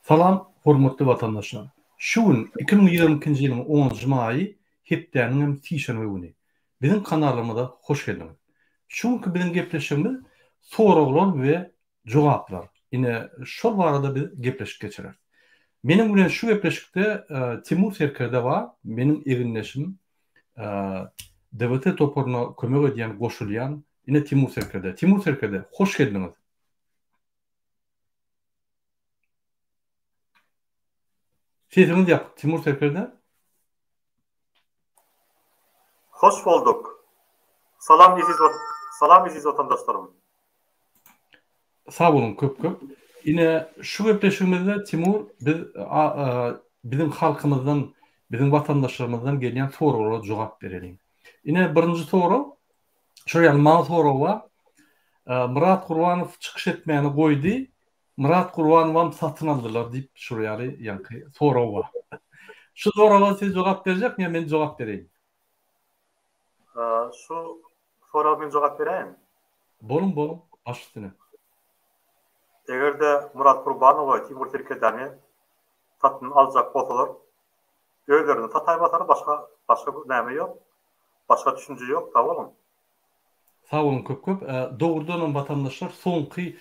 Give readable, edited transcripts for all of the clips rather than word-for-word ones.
Salam, hormatly watandaşlar. Şu gün 2022-nji ýylyň 10-njy maýy hepdeniň tişan öwüni. Bizim kanalymyza hoş geldiniz. Şu günkü biziň gepleşigimiz soraglar we jogaplar. Ine şol barada biz gepleşik geçirer. Menim bilen şu gepleşikde Timur Serkerde var. Menim eginleşim DWT toporuna kömek edýän, goşulýan ine Timur Serkerde. Timur Serkerde hoş geldiniz. Sesimiz yap Timur Serkerde. Hoş bulduk. Salam aziz vatandaşlarım. Sağ olun köp. Yine şu gepleşigimizde Timur bizim halkymyzdan, bizim vatandaşlarymyzdan gelýän soralara jogap berelim. Yine birinji soru, şu ýalma soru var. Murat Gurbanow çykyş etmegini goýdy. Murat Gurbanow satyn aldylar diýip şurýary ýanky soru var. Şu soraga siz jogap berjek mi? Men jogap bereyim. Şu soraga men jogap bereyim. Bolun. Baş üstüne. Egerde Murat Gurbanow we Timur Serkerdeni satyn aljak bolsalar, öýlerini tatay basar, başga näme ýok. Başga düşünje ýok, tamam. Sağ olun köp. Doğrudan vatandaşlar soňky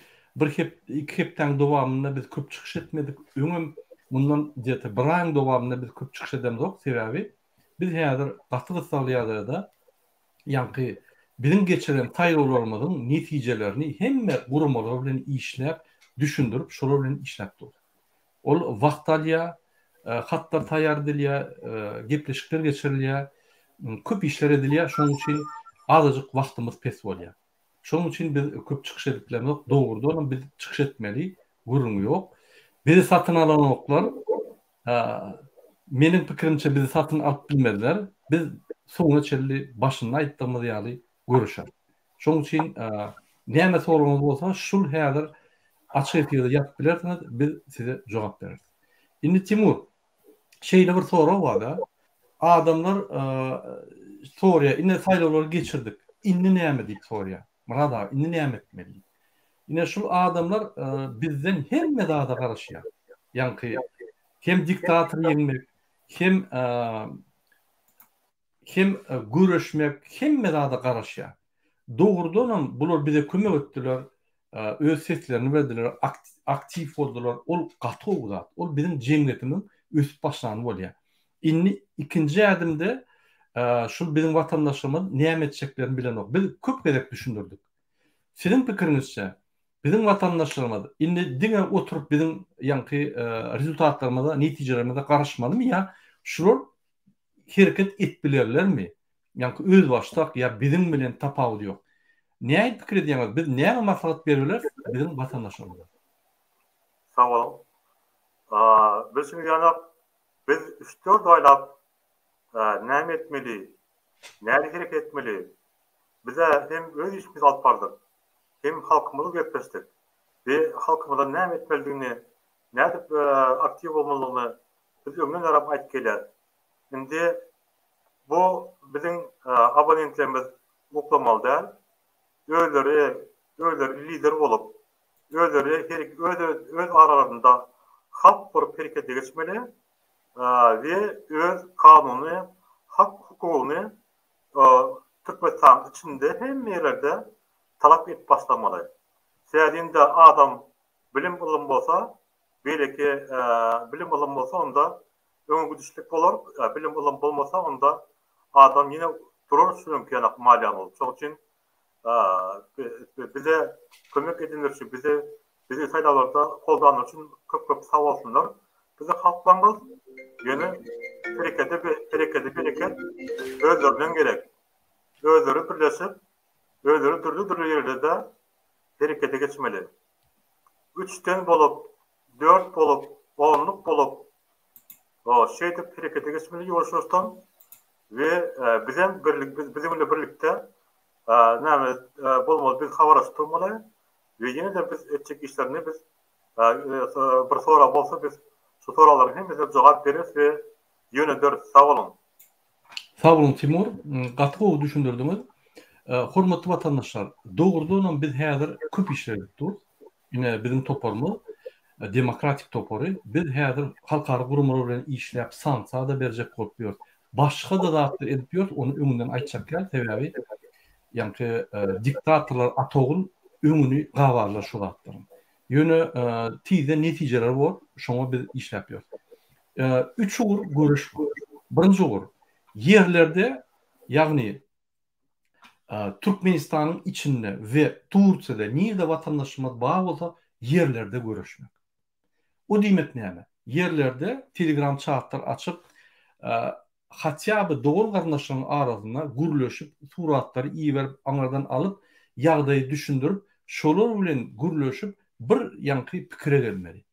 iki hepden dowamında biz köp çykyş etmedik. Öňüm bundan diýete bir aýyň dowamında biz köp çykyş edemok. Sebebi biz häzir gaty salýada ýanky biziň geçiren taýyarlarymyzyň netijelerini hemme gurumlar bilen işläp, düşündirip, şolar bilen işläp dur. Ol wagt alýar, hatlar taýýar edilýär, gepleşikler geçirilýär, köp işler edilýär. Şonuň üçin azajyk wagtymyz pes bolýar. Şonuň üçin biz köp çykyş ediplermek dogrudan biz çykyş etmeli, gurum ýok. Bizi satyn alanoklar meniň pikirimçe bizi satyn alyp bilmediler. Biz soňa çelli başyny aýtdığımız ýaly görüşär. Şoň üçin näme soruňyz bolsa şul häzir açyk ýerde ýatyp bilersiňiz, biz size jogap bereriz. Indi Timur, şeýle bir soru bar da. Adamlar soruya ine saýlawlar geçirdik. Indi näme diýip soruya. Murat abi, indi näme etmeli? Ine şul adamlar bizden hemme daha garaşýar. Ýanky hem diktator ýeňmek, hem görüşmek, hemme daha garaşýar. Dogrudan bular bize kömek etdiler. Öz seslerini verdiler, aktif boldular. Ol gaty zat. Ol biziň jemgyýetimiň ösüp başlany bolýar. Inni ikinji adımda şu bizim vatandaşlarımız näme etjeklerini bilenok. Biz köp gerek düşündürdük. Sizin pikirinizçe bizim vatandaşlarımız inni diňe oturup bizim ýanky rezultatlarymyza, netijelerimize garaşmadymy ýa şular hereket etbilerlermi? Ýanky öz başdak ýa bizim bilen tapawut ýok. Näme pikir edýäňiz? Biz näme maslahat berýärler bizim vatandaşlarymyza? Sağ olun. Biz Biz 3-4 aýlap näme etmeli, näme gerek etmeli. Bize hem öz işimiz alyp bardyk, hem halkymyzy gepleşdik. We halkymyza näme etmelidigini, nädip aktiv bolmalygyny biz öňden arap aýtyp gelýär. Indi bu biziň abonentlerimiz uklamaly däl. Öýleri lider bolup, öz aralarında halk borup hereket geçmeli. Ve öz kanuny, hak hukugyny Türkmenistan içinde hem ýerlerde talap edip başlamaly. Şeýdinde adam bilim bilim bolsa, belki bilim bilim bolsa onda öňe güçlük bolar, bilim bilim bolmasa onda adam ýine durur sürünken malyan olur. Şoň üçin bize kömek edinler üçin, bizi saýlawlarda goldanlar üçin köp sag bolsunlar. Bize halklarymyz ýöne bereket özlerinden gerek. Özleri birleşip, özleri türlü ýerlerde harekete geçmeli. 3'ten bolup, 4 bolup, 10'luk bolup şeýdip harekete geçmeli ýolşuşdan we bizimle birlikde näme bolmaly biz habarlaşdyrmaly we ýene de biz etjek işlerini biz bir sora bolsa biz şu soralara hemmize jogap bereriz ve ýönedir. Sağ olun. Sağ olun Timur. Gaty düşündürdüňiz. Hormatly vatandaşlar, dogrudan biz häzir köp işler etdik. Ine biziň toparmy demokratik topory biz häzir halkary gurumlar bilen işläp sansa da berjek bolup ýör. Başga da zatlar edip ýör, onu öňünden aýtjak sebäbi ýa-ni diktatorlar atogul öňüni gabarlar şu zatlaryň. Ýöne tize netijeler bor, şoňa biz işläp ýör. Üç ugur görüş. Birinji ugur yerlerde ýagny Türkmenistanyň içinde we Turkiýada nirde watandaşlygymyz bar bolsa yerlerde görüşmek. O diýmek näme? Yerlerde Telegram chatlar açyp hatça bir dogul garnaşynyň arasynda gürleşip suratlary iýerip aňardan alyp ýagdaýy düşündirip şolar bilen gürleşip bir ýanky pikire gelmeli.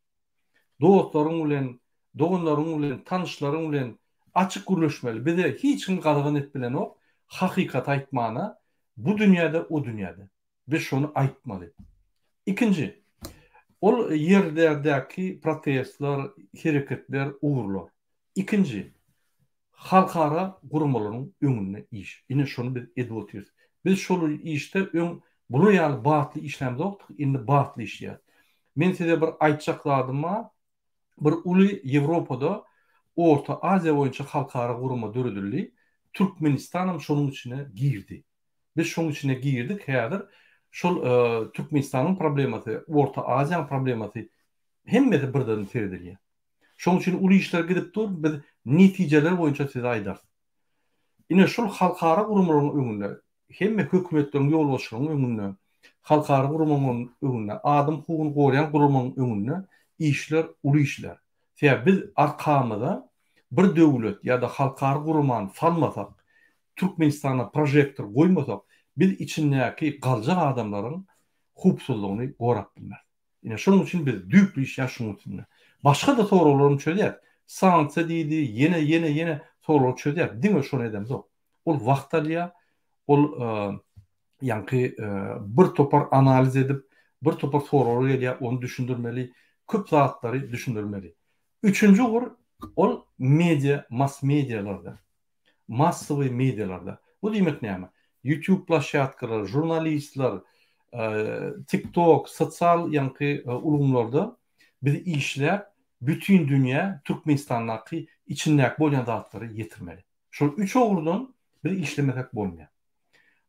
Dostlaryň bilen, dogunlaryň bilen, tanışlaryň bilen açyk gürleşmeli. Bize hiç kim gadagan etbilen ok, hakikat aýtmana bu dünýäde o dünýäde. Biz şonu aýtmaly. İkinci, ol yerlerdäki protestler, hereketler uğurlar. İkinci, halkara gurumalaryň öňünde iş. Ine şonu biz edip oturýarys. Biz şol işde bunu ýaly batly işlemde okdyk, indi batly işler. Men size bir aýtjakladyma, bir uly Ýewropada Orta Aziýa boýunça halkara guruma döredildi. Türkmenistan şonuň içine girdi. Biz şonuň içine girdik. Häzir şol Türkmenistanyň problemasy, Orta Aziýanyň problemasy hemmesi birden teredilýär. Şonuň üçin uly işler gidip dur, biz netijeler boýunça size aýdar. Ine şol halkara gurumlaryň öňünde, hemme hökümetleriň ýolbaşçylaryň öňünde, halkara gurumlaryň öňünde, adam hukugyny goraýan gurumlaryň öňünde işler, uly işler. Sebäbi biz arkamyzda bir döwlet ýa-da halkara guruman salmasak, Türkmenistana projektor goýmasak, biz içindäki galjak adamlaryň hupsuzlygyny gorap bilmez. Ine şonuň üçin biz düýpli iş ýaşaýmyz. Başga da soralarym çöýär. Sanksiýa diýdi, ýene soralar çöýär. Diňe şonu edemiz o. Ol wagt alýar, ol ýanky bir topar analiz edip, bir topar soralar gelýär, onu düşündirmeli, köp zatlary düşündirmeli. Üçüncü ugur, ol media, mass medialarda, massawy medialarda. Bu diýmek näme? YouTube plaşatkalary, jurnalistler, TikTok, sosial ýanky ulgamlarda biz işler bütün dünýä Türkmenistanyň içindäki bolýan zatlary ýetirmeli. Şol üç ugurdan bir işlemesek bolmaýar.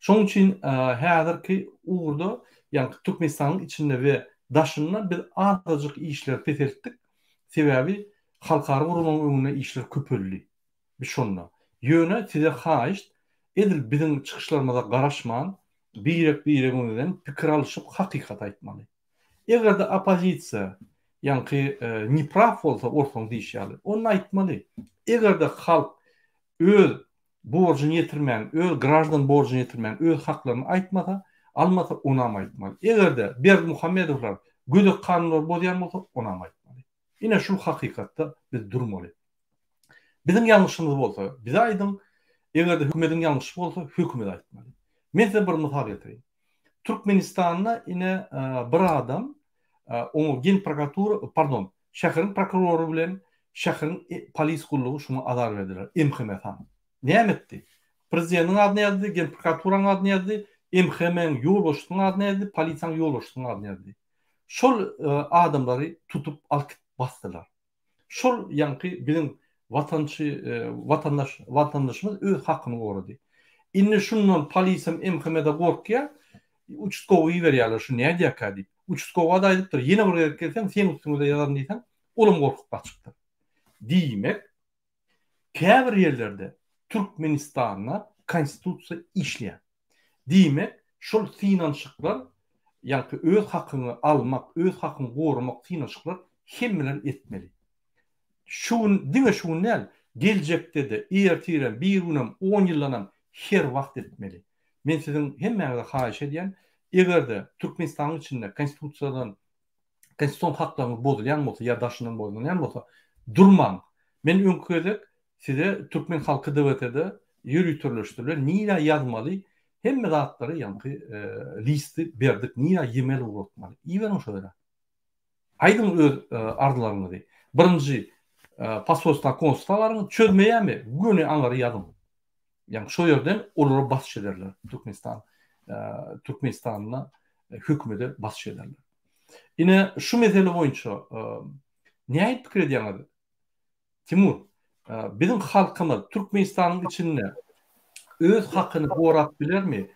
Şonuň üçin häzirki ugurda ýanky Türkmenistanyň içinde we daşynda bir azajyk işler peteldik. Sebäbi halkara gurumlaryň öňüne işler köpeldi. Biz şonda. Ýöne size haýyş edil bizim çykyşlarymyza garaşman, birek öňünden pikir alyşyp hakykat aýtmaly. Eger de opozisiýa ýanky nipraw bolsa, ortaň diýişýär. Onu aýtmaly. Eger de halk öz borjyny ýetirmän, öz grajdan borjyny ýetirmän, öz haklaryny aýtmasa, almasa onu aýtmaly. Eger de Berdimuhamedowlar gödek kanunlar bolýan bolsa, onu aýtmaly. Ine şu hakykatda biz durmaly. Bizim ýalňyşymyz bolsa, bize aýdym, eger de hökümetiň ýalňyşy bolsa, hökümet aýtmaly. Men size bir mysal getireyim. Türkmenistanda ine bir adam onu gen prokuratura, pardon, şäherin prokuroru bilen şäherin polis gullugy şuna azar berdiler. MHM. Näme etdi? Prezidentiň adyny ýazdy, gen prokuraturaň adyny ýazdy, MHM-niň ýolbaşçysynyň adyny ýazdy, polisiýanyň ýolbaşçysynyň adyny ýazdy. Şol adamlary tutup alyp basdylar. Şol ýanky bizim vatandaşymyz öz hakyny gorady. Indi şundan polisem MHM-de gorkýar, uçutkowy berýärler, şu näde ýaka diýip. Uçutkowa da aýdypdyr, ýene bir ýerge gelsem, sen üstüňde ýazan diýsen, olum gorkup gaçypdyr. Diýmek, käbir ýerlerde Türkmenistanyna konstitusiýa işleýär. Diýmek, şol finanşyklar, ýa-ni öz hakyny almak, öz hakyny gorumak finanşyklar hemmeler etmeli. Diňe şu näl, geljekde de ertiren 1 ýylam, 10 ýyllanam her wagt etmeli. Men siziň hemmeňize haýyş edýän, eger de Türkmenistanyň içinde konstitusiýadan konstitusiýon haklaryny bozulýan bolsa, ýa daşynyň bozulýan bolsa, durmaň. Men öňküdek size Türkmen halky DWT-de ýürütürleşdirilýär, nira ýazmaly, hemme zatlary ýanky listi berdik, nira ýemel uratmaly. Iýen şolara. Aýdym öz arzularymyzy. Birinji pasport konsultalaryny çözmeýärmi? Güni aňary ýazym. Yani şu yerden oluru basış ederler Türkmenistan'la hükmede basış ederler. Ine şu mesele boyunça näme pikir edýäňiz? Timur, bizim halkymyz Türkmenistanyň içinde öz hakyny gorap bilermi?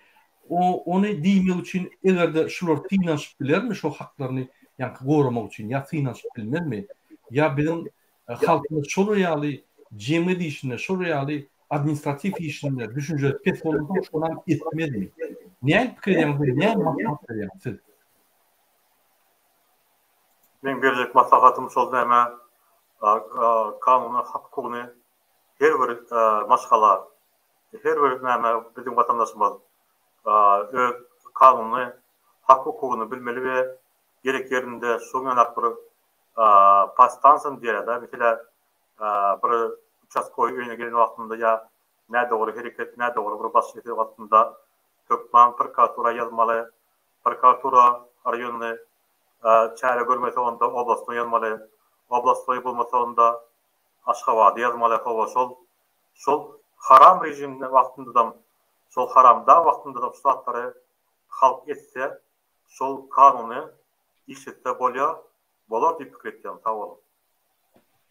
Onu diýmek üçin egerde şular tynaşyp bilermi şu haklaryny ýa goramak üçin ýa tynaşyp bilmermi? Ýa bizim halkymyz şol ýaly jeme diýişinde, şol ýaly administrativ işinde düşünje pes bolmadan şolan etmezmi? Näme pikir edýäňiz? Näme maslahat berýäňiz? Men berjek maslahatym şol näme kanuny, hakyny her bir maşgala, her bir näme bizim vatandaşymyz öz kanuny, hakyny bilmeli we gerek yerinde soňanak bir pastansyn diýerler. Mesela bir участковый öýüne gelen wagtynda ýa näde dogry hereket, näde dogry bir baş ýetir wagtynda Türkmen prokuratura ýazmaly, prokuratura raýonyny çäre görmese onda oblastly ýazmaly, oblastly bolmasa onda Aşgabatda ýazmaly. Şol haram rejimde wagtynda da şol haramda wagtynda da şartlary halk etse, şol kanuny işletde bolar diýip pikir etdim. Sag bolun.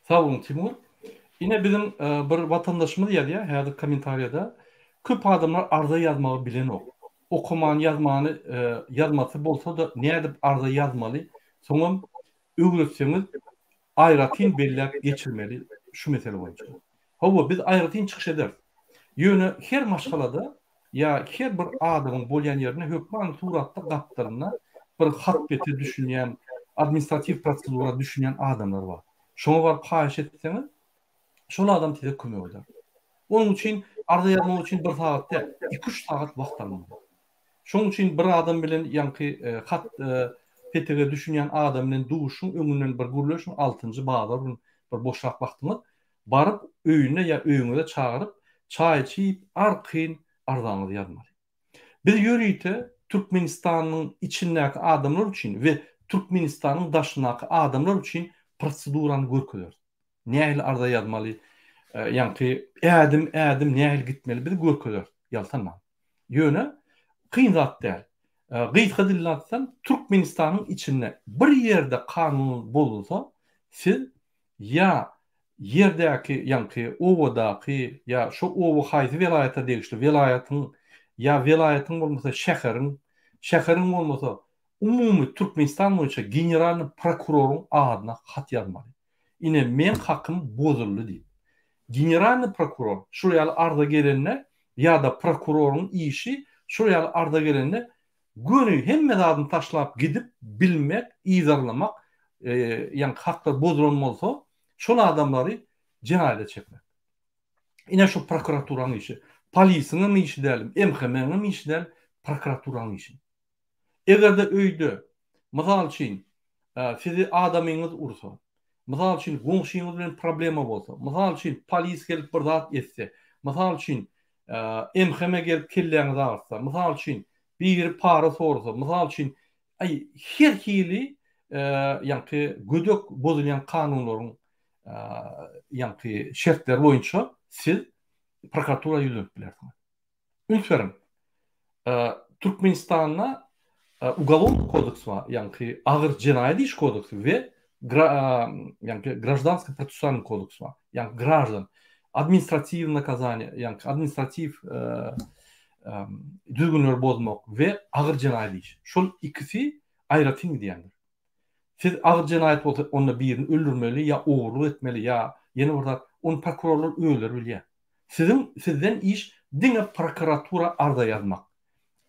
Sag bolun Timur. Ine bizim bir vatandaşymyz ýazýar, häzir kommentariýada köp adamlar arda ýazmagy bilen ok. Okuman ýazmany ýazmasy bolsa da nädip arda ýazmaly? Soňam öwretseňiz aýratyn belläp geçirmeli şu mesele boýunça. Hawa biz aýratyn çykyş eder. Ýöne her maşgalada ýa her bir adamyň bolýan ýerine hökman suratda gapdaryna bir hat beti düşünýän, administrativ prosedura düşünýän adamlar bar. Şoňa bar paýş etseňiz, şol adam tide kömek eder. Onun üçin arda ýazmak üçin 1 saat däl, 2-3 saat wagt almaly. Şoň üçin bir adam bilen ýa-ni hat petege düşünýän adam bilen duşuň öňünden bir gürleşiň 6-njy bagda bir boşlak wagtymy baryp öýüne ýa öýüňe çağıryp çaý içip arkyn ardanyny ýazmaly. Biz ýörüýte Türkmenistanyň içindäki adamlar üçin we Türkmenistanyň daşyndaky adamlar üçin prosedurany görkezler. Nähili arda ýazmaly, ýa-ni ädim nähili gitmeli biz görkezler. Ýaltanma. Ýöne kyn zat däl. Gysga dillätsem Türkmenistanyň içinde bir ýerde kanun bolsa, siz ýa yerdäki ýa-ni owadaky ýa şo owa haýsy welaýata degişli welaýatyň ýa welaýatyň bolmasa şäheriň bolmasa umumy Türkmenistan boýunça generalny prokuroruň adyna hat ýazmaly. Ine men hakym bozuldy diýip. Generalny prokuror şu ýaly arda gelenne ýa-da prokuroruň işi şu ýaly arda gelenne gönü hemme zadyny taşlap gidip bilmek, izarlamak, ýa-ni haklar bozulan bolsa, şol adamlary jenaýete çekmek. Ine şu prokuraturaň işi, polisiýanyň işi däl, MHM-niň işi däl, prokuraturaň işi. Egerde öýde, mysal üçin, sizi adamyňyz ursa, mysal üçin goňşyňyz bilen problema bolsa, mysal üçin polis gelip bir zat etse, mysal üçin MHM gelip kelleňiz agyrsa, mysal üçin bir para sorsa, mysal üçin her hili ýa-ni gödök bozulýan kanunlaryň ýa-ni şertleri boýunça siz prokuratura ýüzlenip bilersiňiz. Ünsürim, Türkmenistanda Уголовный kodeks var, ýa-ni agyr jenaýat iş kodeksi we ýa-ni Гражданский процессуальный kodeks var. Ýa-ni gраждан administrativ nakazany, ýa-ni administrativ düzgünler bozmak we agyr jenaýat iş. Şol ikisi aýratyn diýendir. Siz agyr jenaýat bolsa onda birini öldürmeli ýa owurluk etmeli ýa ýene bir onu prokurorlar öýler bilýär. Sizden iş diňe prokuratura arda ýazmak.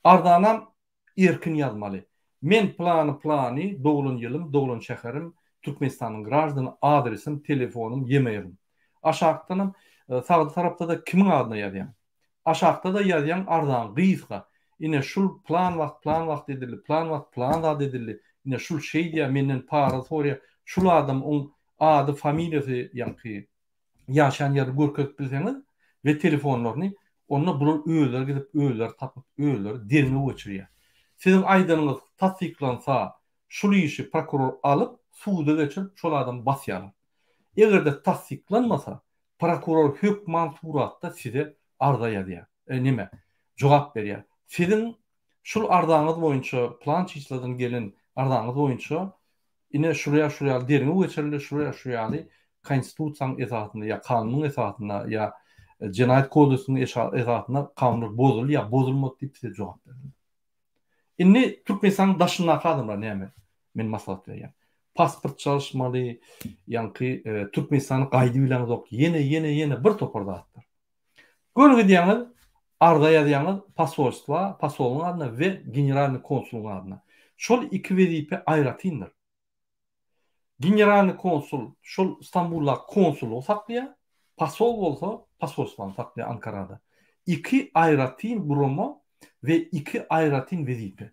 Ardanam erkin ýazmaly. Men plany, dogulun ýylym, dogulun şäherim, Türkmenistanyň gраждany, adresim, telefonum, ýemeýim. Aşagdanam sağ tarapda da kimiň adyna ýazýan. Aşagda da ýazýan ardan gysga. Ine şul plan wagt edildi, plan da edildi. Ine şul şey diýär, menden para sorýar. Şul adam on ady, familiýasy ýa-ni ýaşan ýeri görkezip bilseňiz we telefonlaryny onda bular öýler gidip öýler tapyp öýler derine geçirýär. Sizin aýdanyňyz tasdiklansa, şul işi prokuror alyp suwda geçirip şol adam basýar. Egerde tasdiklanmasa, prokuror hökman suratda size arda ýazýar. Nime? Jogap berýär. Sizin şul ardanyňyz boýunça plan çyşladan gelen Ardaňyz boýunça ine şuraya derine geçirilir, şuraya konstitusiýanyň esasynda ya kanunyň esasynda ya Cinayet Kodeksiniň esasynda kanun bozulýar ya bozulmady diýip size jogap berdim. Inni Türkmenistan'ın daşına kadımlar näme? Men maslahat berýän. Pasport çalışmaly, ýa-ni Türkmenistan'ın gaýdy bilen zok. Yene bir toparda atlar. Görüňiz diýäňiz, arda ýazýaňyz pasolstva, pasolun adyna we generalny konsulun adyna. Şol iki wezipe aýratyndyr. Generalny konsul şol İstanbulda konsullugy saklaýar, pasol bolsa pasolstwany saklaýar Ankarada. İki aýratyn burama ve iki aýratyn wezipe.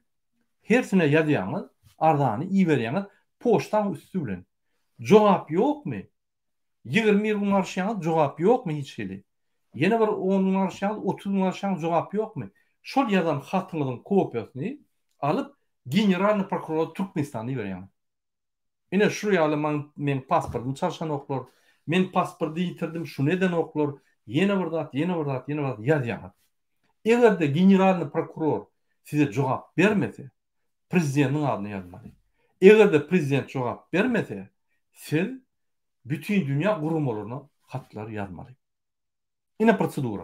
Hersine ýazýaňyz, ardany iýberýäňiz poçtaň üstü bilen. Jogap ýokmy? 20 gün arşýaňyz jogap ýokmy hiç şeýle? Yine bir 10 gün arşýaňyz, 30 gün arşýaňyz jogap ýokmy? Şol ýazan hatyňyzyň kopiýasyny alyp generalny prokuror Türkmenistana berýär. Ine şuraya men pasportum çarşan oklar, men pasportu ýitirdim, şu neden oklar, yine bir dat ýazýar. Eger de generalny prokuror size jogap bermese, prezidentiň adyna ýazmaly. Eger de prezident jogap bermese, siz bütün dünýä gurumlaryna hatlar ýazmaly. Ine prosedura.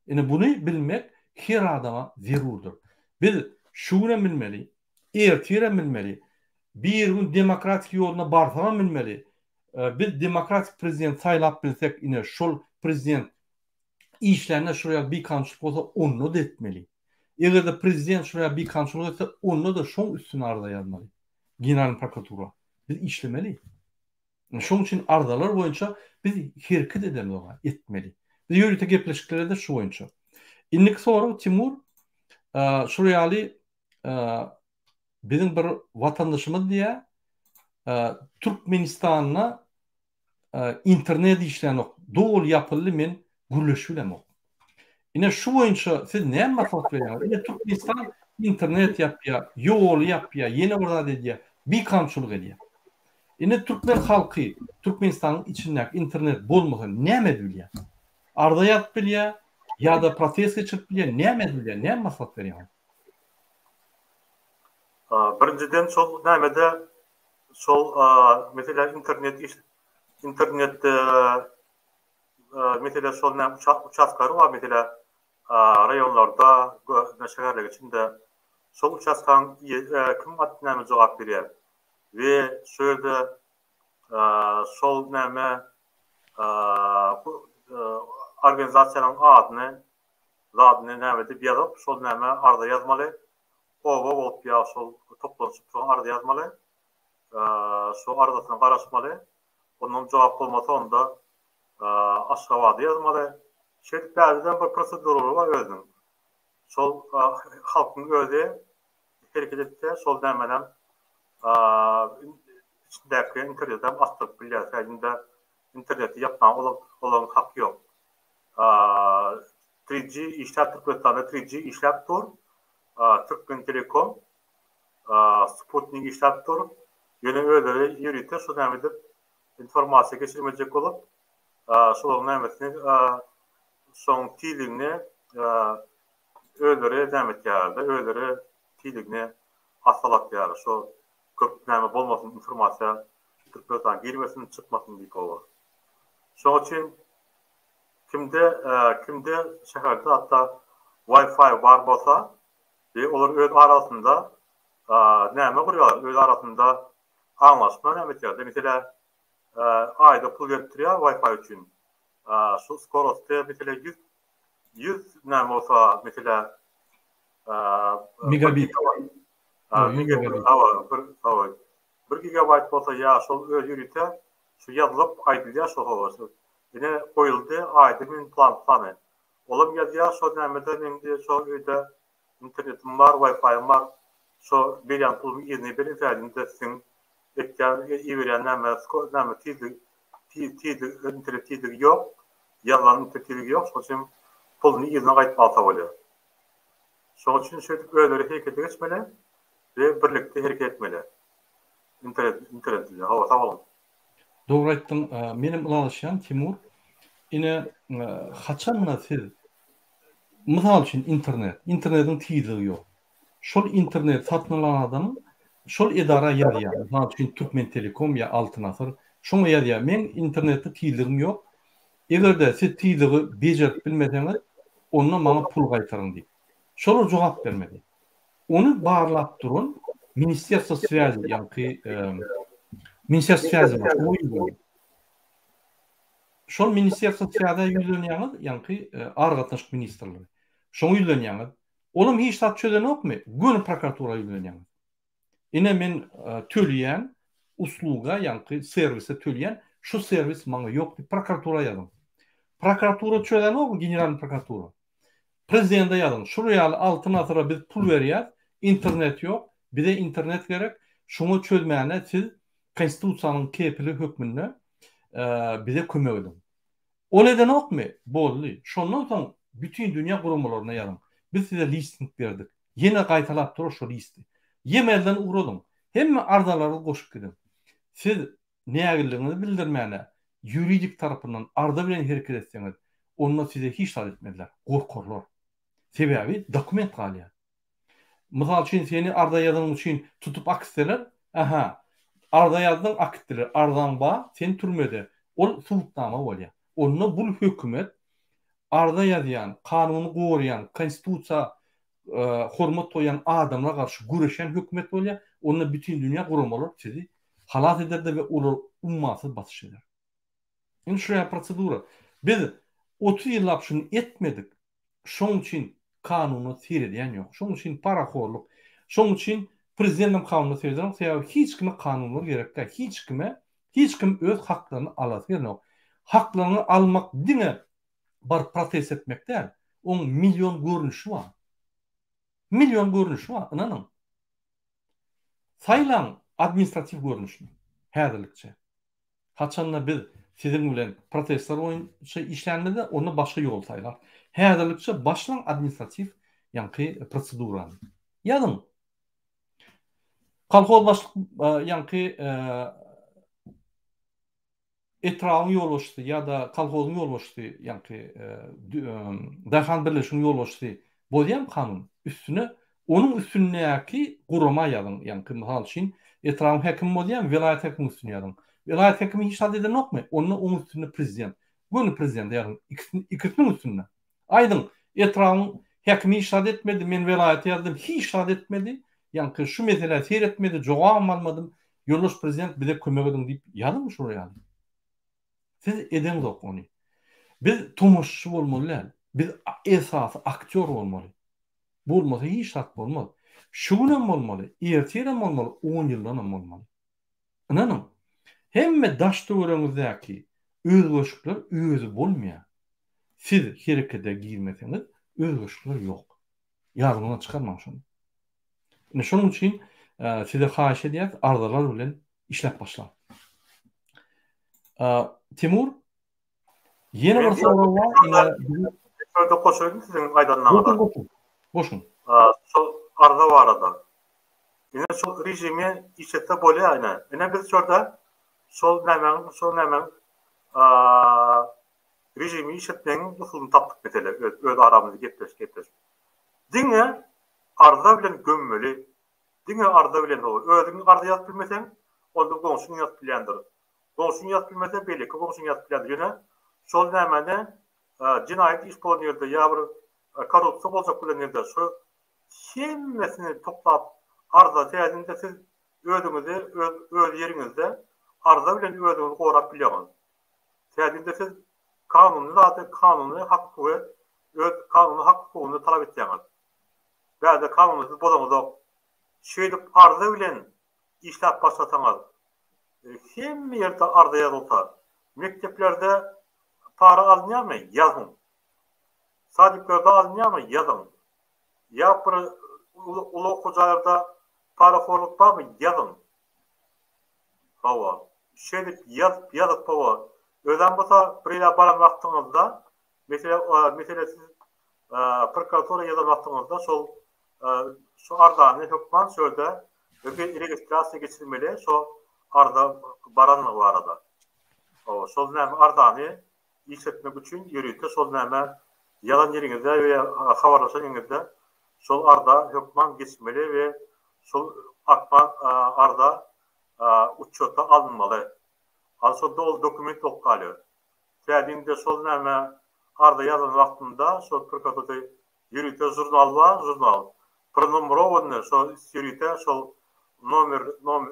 Ine buny bilmek her adama zerurdur. Biz şunu bilmeli, ertire bilmeli. Bir gün demokratik ýoluna barsam bilmeli. Biz demokratik prezident saýlap bilsek, ine şol prezident işlerine şuraya bir kançılık olsa onu da etmeli. Eğer de prezident şuraya bir kançılık olsa onu da şon üstüne arda yazmalı. Genel prokuratura. Biz işlemeli. Şon için ardalar boyunca biz hareket edelim, etmeli. Biz yürüte gepleşikleri de şu boyunca. İnnik sonra Timur şuraya bizim bir vatandaşımız diye Türkmenistan'la internet işlerini doğru yapılı men gürleşülem o. Yine şu boyunca siz ne maslahat veriyorsunuz? Yine Türkmenistan internet yapıyor, yol yapıyor, yeni orada dediği bir kamçılık ediyor. Yine Türkmen halkı Türkmenistan'ın içinde internet bolmasa ne medülüyor? Arda yat biliyor ya da protest geçirip biliyor, ne medülüyor? Ne maslahat veriyorsunuz? Birinciden sol nämede sol mesela internet mesela sol uçaskları var mesela rayonlarda şehirler içinde sol uçaskan kim adına cevap veriyor ve şöyle sol näme organizasyonun adını nämede bir yazıp sol näme arda yazmalı. O ya sol toplanıp sonra arada yazmalı. Şu aradasına karışmalı. Onun cevap olmasa onda aşağıda yazmalı. Şeriflerden bir prosedürü var özünün. Sol halkın özü hareket etse sol demeden içindeki internetten bastırıp biliyor. Sadece interneti yapman olan hak yok. 3G işlep Türkmenistan'da 3G işlep dur. Türkmen Telekom Sputnik işlep dur. Yine öyle yürütür. Şu demede informasiya geçirmeyecek olup şolun nämetini son tiligini öldürü demet ýarda, öldürü tiligini asalak ýarda. Şu köp näme bolmasyn informasiya Türkmenistan girmesin, çıkmasın diýip bolar. Şoň üçin kimde şäherde hatta Wi-Fi bar bolsa, olar öz arasında näme gurýarlar? Öz arasında anlaşma näme ýarda. Mesela ayda pul getiriyor Wi-Fi üçün. Şu skorosti mesela 100 näme olsa mesela megabit. Bir gigabayt olsa ya şol öz ýürüte şu ýazylyp aýdylýar şol bolsa. Ine koyuldy ayda min plany. Olam ýazýar şol nämede indi şol öýde internetim var, Wi-Fi'm var. Şo berýän pulumy ýerine berin täzinde siň ekran ýetirýän näme tiýdi internet tiýdi ýok. Yalan internet tiýdi ýok. Şol üçin puluny ýerine gaýtyp alsa bolýar. Şol üçin şeýle öýleri hereket geçmeli we birlikde hereket etmeli. İnternet hava sağlam. Doğru aýtdyň. Menim ulaşýan Timur, ine haçanla siz misal üçin internetiň tiýdigi ýok. Şol internet satyn alan adamyň şol edara ýarýar. Maňa üçin Türkmen Telekom ýa Altyn Asır şoňa ýarýar. Men internetde tiýdigim ýok. Egerde siz tiýdigi bejerip bilmeseňiz, onda maňa pul gaýtaryň diýip. Şol jogap bermedi. Onu bağırlap durun. Ministerstvo связи, ýa-ni Ministerstvo связи var. Şol Ministerstvo связи ýüzlenýäňiz, ýa-ni Argatnaşyk ministrligi. Şoňa ýüzlenýäňiz. Olum hiç tat çözenokmy? Gün prokuratura ýüzlenýäňiz. Ine men töleýän usluga, ýa-ni servise töleýän, şu servis maňa ýok diýip prokuratura ýazyn. Prokuratura çözenokmy? General prokuratura. Prezidente ýazyn. Şuraya Altyn Asyra biz pul berýär. İnternet yok. Bir de internet gerek. Şunu çözmeyene siz konstitusiyanın kepili hükmünde bir de kömek edin. O neden yok mu? Bollu. Şondan sonra bütün dünya kurumalarına yarın. Biz size listing verdik. Yine kaytalap durur şu listi. Yemelden uğralım. Hem ardaları koşup gidin. Siz neyagirliğini bildirmeyene yuridik tarafından arda bilen hareket etseniz onunla size hiç saat etmediler. Korkurlar. Sebebi dokument kalıyor. Misal için seni arda yazın için tutup akıttılar. Aha. Arda yazdın akıttılar. Ardan bağ seni türmede. O sultnama oluyor. Onunla bu hükümet arda yazıyan, kanunu koruyan, konstitusiya hormat koyan adamla karşı güreşen hükümet oluyor. Onunla bütün dünya kurumalar sizi halat eder ve olur ummasız batış eder. Yani şuraya prosedura. Biz 30 yıl şunu etmedik. Şunun için kanunu seyrediyen yok. Şunun için parakorluk. Şunun için prezidentim kanunu seyrediyen yok. Hiç kime kanunlar gerek değil. Hiç kim öz haklarını alasın yok. Haklarını almak dine bar protest etmek değil. Onun milyon görünüşü var. Milyon görünüşü var. İnanın. Sayılan administratif görünüşünü. Herdelikçe. Haçanla biz sizin bilen protestler oyun işlenmede onu başka yol saylar. Herdelikçe başlan administratif yankı prosedura. Yazın. Kolhoz başlık yankı etrafın yol açtı ya da kolhozun yol açtı yankı dahan birleşim yol açtı. Bolyam kanun üstüne onun üstündeki kuruma yazın yankı misal için etrafın hekim bolyam vilayet hekimi üstüne yazın. Vilayet hekimi hiç eden yok mu? Onun üstüne prezident. Bunu prezident yazın. İkisinin üstüne. Aydın etrafın hekimi işaret etmedi. Men velayete yazdım. Hiç işaret etmedi. Yani şu mesele seyretmedi. Cevabım almadım. Yoldaş prezident bir de kömek edin deyip yazın mı şuraya yazın? Siz ediniz yok onu. Biz tomoşçu olmalı. Biz esası aktör olmalı. Bu olmasa hiç şart olmaz. Şunem olmalı. Erteğem olmalı. 10 yıldan olmalı. İnanın. Hemme daş döwrüňizdäki özgöçlükler özü bolmaýar. Siz herekete girmeseniz özgöçlükler ýok. Ýargyna çykarmaň şonu. Şonuň üçin size haýyş edýär, ardalar bilen işläp başlan. Timur, ýene bir soraw bar. Şöyle koşuyorum sizin aydınlamada. Boşun. Arda var arada. Yine şu rejimi işlette bolýar ayna. Yine biz şurada sol nämen rejimi işletmenin usulunu tapdık mesela öz aramızda gepleş. Diňe arda bilen gömmeli. Diňe arda bilen o. Özüň arda ýazyp bilmesen, onda goňşuň ýazyp bilýändir. Goňşuň ýazyp bilmese belli, goňşuň ýazyp bilýändir. Ýöne şol nämede cinayet iş bolan ýerde ýa bir korrupsiýa bolsak bilen ýerde şu hemmesini toplap arda täzinde siz özüňizi öz ýeriňizde arda bilen özüňizi gorap bilýäňiz. Täzinde siz kanunu hakkyny talap etýäňiz. Bäde kanunsuz bolamaz. Şeýdip arda bilen işläp başlataňyz. Hemme ýerde arda ýazylsa, mekteplerde para alınýarmy? Ýazın. Sadyklarda alınýarmy? Ýazın. Ýa-da ulu okujalarda paraforluk barmy? Ýazın. Hawa. Şeýdip ýazyp hawa. Özem bolsa birle baran wagtyňyzda, mesela siz prokuratura ýazan wagtyňyzda şu ardany hökman şöyle registrasiýa geçirmeli, şu arda baranlyk barada. O şol näme ardany işletmek üçin ýürüýte şol näme ýalan ýeriňizde we habarlaşan ýeriňizde şol arda hökman geçmeli we şol akman arda uçota alınmalı. Aslında o dokument okkalı. Tədində sol nəmə arda yazan vaxtında sol Türkatoda yürütə jurnal var, jurnal. Pronumrovanный sol yürütə sol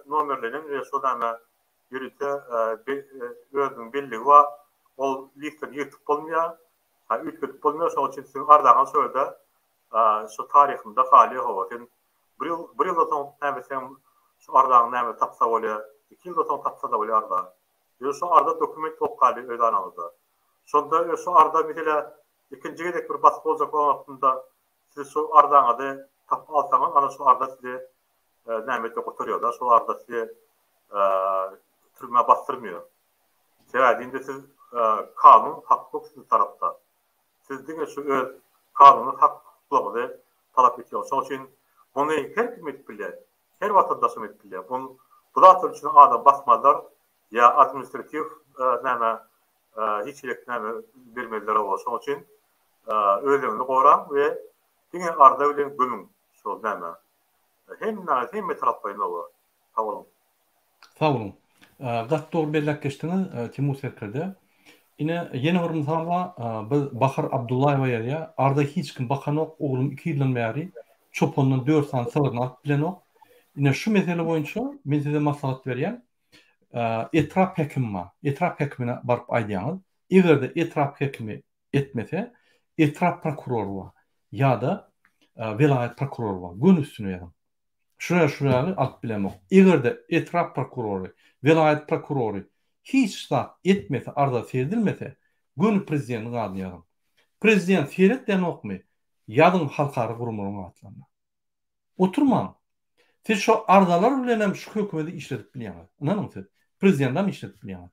nomerlerin ve sol nəmə yürütə özünün belli var. O listə yırtıp olmaya, ütkütüp olmaya, son için ardağın sözde şu tarihinde hali hava. Bir yılda son nəmə sen ardağın nəmə tapsa oluyor, 2 yılda son tapsa da oluyor arda. Şu arda dokument okkalı öyle anladı. Sonda şu arda mesela ikinci gedek bir baskı olacak olan vaktinde siz şu ardan adı tap alsanız ana şu arda size nimette oturuyorlar. Şu arda size türme bastırmıyor. Sevdiğinde siz kanun hakkı sizin tarafta. Siz de şu kanunun hakkı talep ediyorsunuz. Onun için bunu her kim etkiler, her vatandaşım etkiler. Bu da için adam basmadılar ya administratif hiç vermediler olsun. Onun için öğrenimini koran ve yine arada öyle bölüm sol hem taraflayın olur. Sağ olun. Sağ olun. Gat doğru bellek geçtiniz Timur Serker'de. Yine yeni bir misal var. Bahar Abdullayeva ya. Arda hiç kim bakan yok. Oğlum 2 yıldan beri çopondan 4 tane sağırını alıp bilen yok. Yine şu mesele boyunca ben size maslahat vereyim. Etraf hekimi var. Etraf hekimine barıp aydiyanız. Eğer de etraf hekimi etmese etraf prokuroru var. Ya da velayet prokuroru var. Gün üstüne yazın. Şuraya alıp bilen yok. Eğer de etraf prokuroru, velayet prokuroru hiç da etmese, arda seyredilmese gün prezidentin adını yazın. Prezident seyretten yok mu? Yazın halkarı kurumların adlarına. Oturman. Siz şu ardalar bilen şu hükümeti işletip biliyorsunuz. Anladın mı? Prezidentten işletip biliyorsunuz.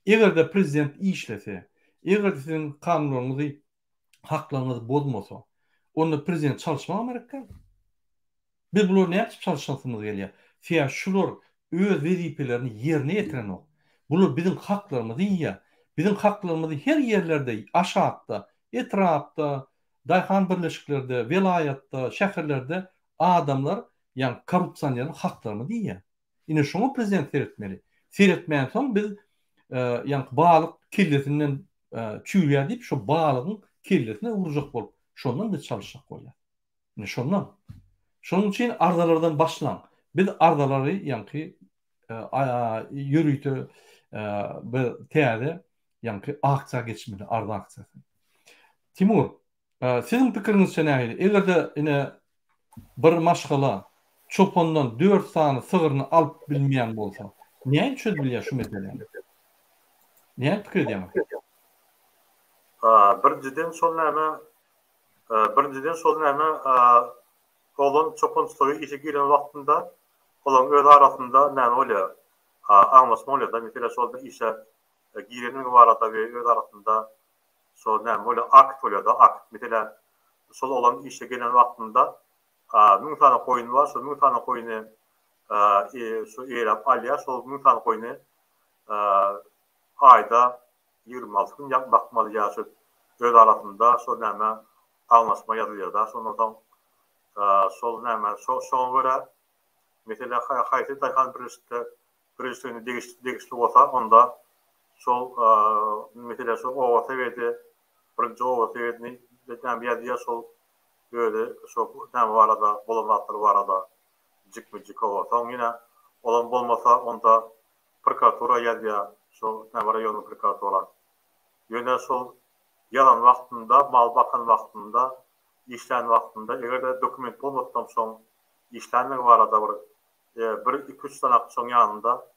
Eğer de prezident işlese, eğer de sizin kanunlarınızı, haklarınızı bozmasa, onda prezident çalışmaya Amerika. Biz bunları ne yapıp çalışmasımız geliyor? Siyah şular öz vazifelerini yerine getiren o. Bunlar bizim haklarımız iyi ya. Bizim haklarımızı her yerlerde, aşağıda, etrafta, dayhan birleşiklerde, velayatta, şehirlerde adamlar yani korrupsiyanların haklarını değil ya. Yine şunu prezident seyretmeli. Seyretmeyen son biz yani bağlık kirletinden çüğüya deyip şu bağlığın kirletine vuracak olup şundan biz çalışacak oluyor. Yine şundan. Şunun için ardalardan başlan. Biz ardaları yani yürüytü bir teyade yani akça geçmeli arda akçası. Timur, sizin fikriniz neydi? Eğer de yine bir maşgala çopondan 4 tane sığırını alıp bilmeyen bolsa, niye çözülüyor şu meseleyi? Niye fikir edemem? Birinciden sol olan çopon soyu işe giren vaktinde olan öyle arasında ne oluyor? Anlaşma oluyor da mesela solda işe girenin var arada ve öyle arasında sol ne oluyor? Akt oluyor da akt. Mesela sol olan işe gelen vaktinde 1000 tane koyun var. Sol 1000 tane koyunu şu eğrap alıyor. Sol 1000 tane koyunu ayda 26 gün bakmalı ya şu öyle arasında sol ne anlaşma yazılıyor da sonradan sol näme son göre mesela haýsy taýhan birisi degişli bolsa onda sol mesela şu o seviyede birinci o seviyedini näme ýa-da sol böyle şu näme barada bolanlar barada jikmijik bolsa ýa-da olan bolmasa onda prokuratura ýa-da şu näme raýonyň prokuratura ýöne sol yalan wagtynda mal bakan wagtynda işlän vaxtında eğer de dokument olmadan son işlänme var arada bir 2-3 sanak son yanında